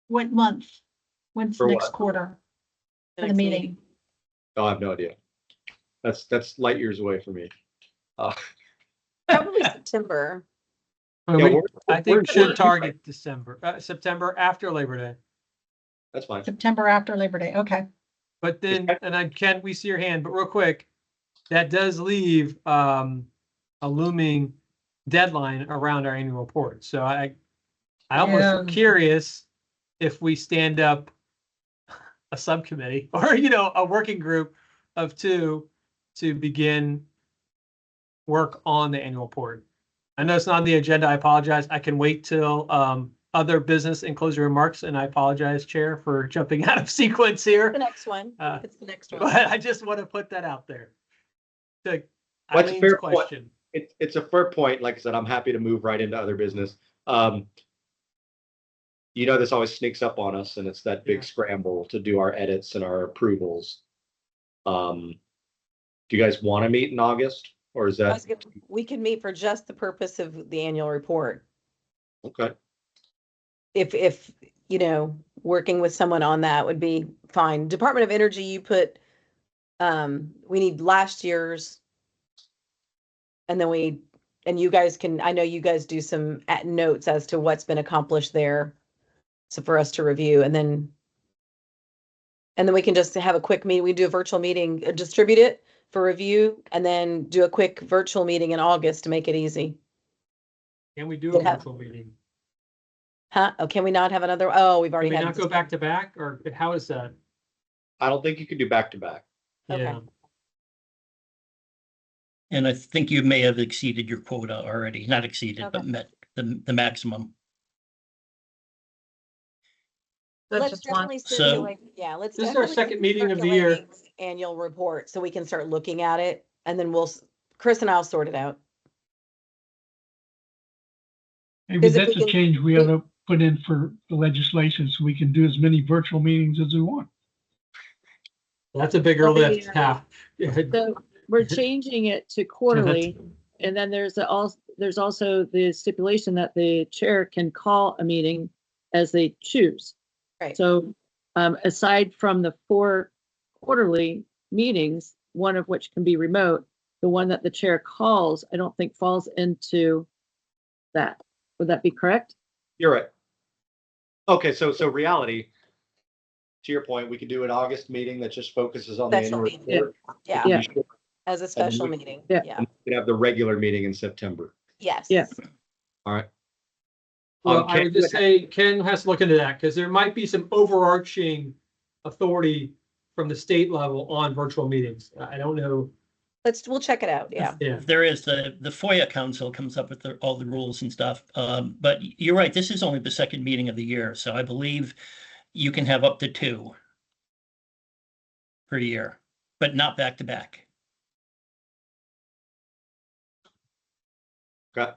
what month? When's For next what? quarter for the Next meeting? I have no idea. That's light years away for me. Probably September. Well, Yeah, we- we're- I think we we're- should target December, September after Labor Day. That's fine. September after Labor Day, okay. But then, and I can't, we see your hand, but real quick, that does leave a looming deadline around our annual report. So I almost am Yeah. curious if we stand up a subcommittee or, a working group of two to begin work on the annual report. I know it's not on the agenda. I apologize. I can wait till other business and closing remarks, and I apologize, Chair, for jumping out of sequence here. The next one. Uh, It's the next one. But I just want to put that out there. To What's a Eileen's fair point? question. It's a fair point. Like I said, I'm happy to move right into other business. This always sneaks up on us, and it's that big Yeah. scramble to do our edits and our approvals. Do you guys want to meet in August, or is that We can meet for just the purpose of the annual report. okay? If working with someone on that would be fine. Department of Energy, you put, we need last year's. And then you guys I know you guys do some notes as to what's been accomplished there. So for us to review, and then we can just have a quick meeting. We do a virtual meeting, distribute it for review, and then do a quick virtual meeting in August to make it easy. Can we do a Yeah. virtual meeting? Huh? Oh, can we not have another? Oh, we've Can already we had. not go back to back, or how is that? I don't think you can do back to back. Okay. Yeah. And I think you may have exceeded your quota already, not exceeded, but Okay. met the maximum. That's Let's just one. definitely So- circulate, yeah, let's. This is our definitely second meeting of the year. circulate Annual report, so we can start looking at it, and then Chris and I'll sort it out. Maybe 'Cause if that's we a can- change we ought to put in for the legislation so we can do as many virtual meetings as we want. That's a bigger Well, lift. yeah. Yeah. So we're changing it to quarterly. And then there's also the stipulation that the chair can call a meeting as they choose. Right. So aside from the 4 quarterly meetings, one of which can be remote, the one that the chair calls, I don't think falls into that. Would that be correct? You're right. Okay, so reality, to your point, we could do an August meeting that just focuses on the Special annual meeting. report. Yeah, It can Yeah. be short, as a special we- meeting, Yeah. yeah, and we could have the regular meeting in September. yes. Yeah. All right. Well, I Ken, would just say Ken has to look into that because there might be some overarching authority from the state level on virtual meetings. I don't know. We'll check it out, yeah. Yeah. There is the FOIA council comes up with all the rules and stuff. But you're right, this is only the second meeting of the year, so I believe you can have up to 2 per year, but not back to back. Okay.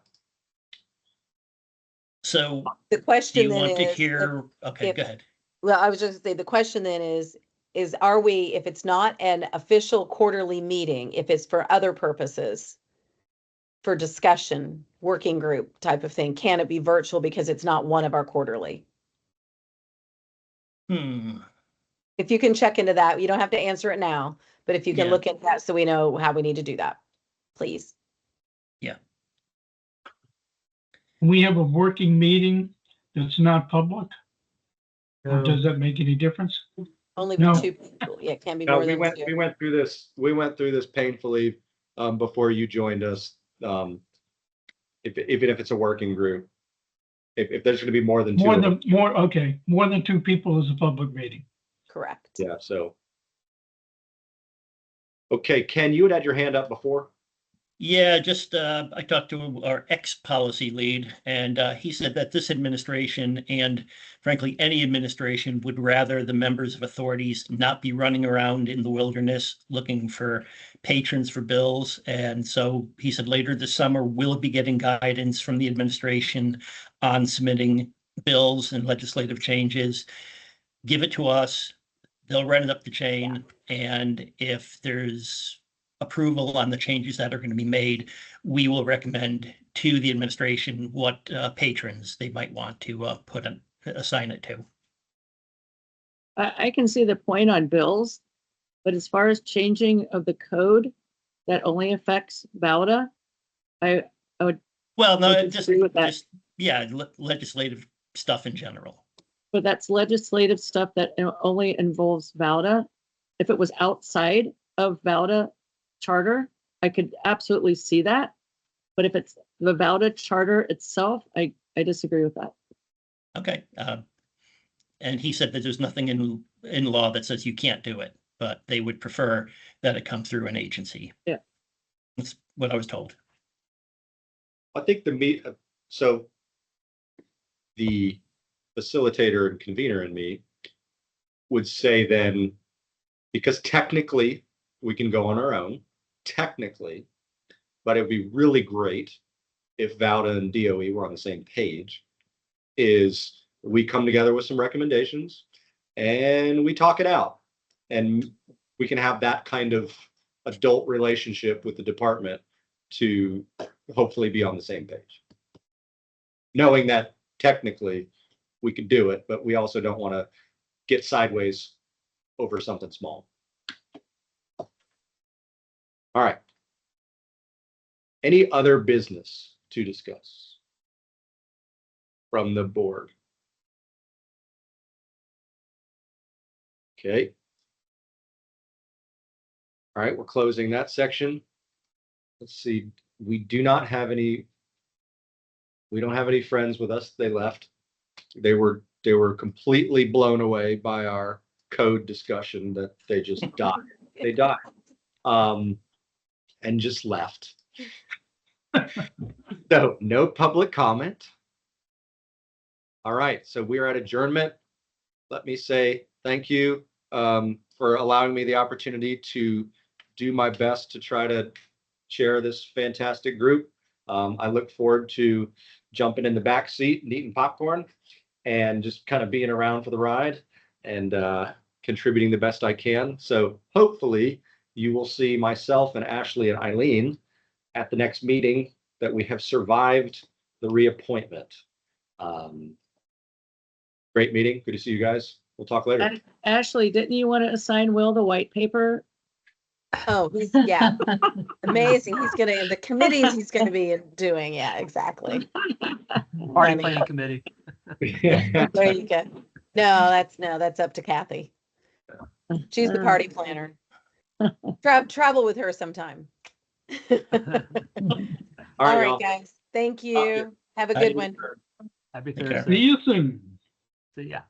So The do question you then want to is, hear? Okay, if- go ahead. well, I was just gonna say, the question then is are we, if it's not an official quarterly meeting, if it's for other purposes, for discussion, working group type of thing, can it be virtual because it's not one of our quarterly? If you can check into that, you don't have to answer it now, but if you can Yeah. look into that so we know how we need to do that, please. We have a working meeting that's not public, or does that make any difference? Only No. with 2 people, yeah, it can't be No, more we than went 2. through this painfully before you joined us. Even if it's a working group, if there's going to be more than 2. More than 2 people is a public meeting. Correct. Yeah, so. Okay, Ken, you had your hand up before. Yeah, just I talked to our ex-policy lead, and he said that this administration and frankly any administration would rather the members of authorities not be running around in the wilderness looking for patrons for bills. And so he said later this summer we'll be getting guidance from the administration on submitting bills and legislative changes. Give it to us. They'll run it up the chain, and if there's approval on the changes that are going to be made, we will recommend to the administration what patrons they might want to assign it to. I can see the point on bills, but as far as changing of the code that only affects VOWDA, I would, Well, no, would just, agree with that. just yeah, legislative stuff in general. But that's legislative stuff that only involves VOWDA. If it was outside of VOWDA charter, I could absolutely see that. But if it's the VOWDA charter itself, I disagree with that. Okay. And he said that there's nothing in law that says you can't do it, but they would prefer that it come through an agency. Yeah. That's what I was told. I think so the facilitator and convener in me would say then, because technically we can go on our own, technically, but it'd be really great if VOWDA and DOE were on the same page, is we come together with some recommendations and we talk it out, and we can have that kind of adult relationship with the department to hopefully be on the same page. Knowing that technically we could do it, but we also don't want to get sideways over something small. All right. Any other business to discuss from the board? Okay. All right, we're closing that section. Let's see. We don't have any friends with us. They left. They were completely blown away by our code discussion that they just died. They died. And just left. So no public comment. All right, so we're at adjournment. Let me say thank you for allowing me the opportunity to do my best to try to chair this fantastic group. I look forward to jumping in the back seat and eating popcorn and just kind of being around for the ride and contributing the best I can. So hopefully you will see myself and Ashley and Eileen at the next meeting, that we have survived the reappointment. Great meeting. Good to see you guys. We'll talk later. Ashley, didn't you want to assign Will the white paper? Oh, amazing. The committees he's gonna be doing. Yeah, exactly. Party planning committee. There you go. No, that's up to Kathy. She's the party planner. Travel with her sometime. All right, y'all. guys. Thank you. Have a good one. Happy Take care. Thursday. See you soon. See ya.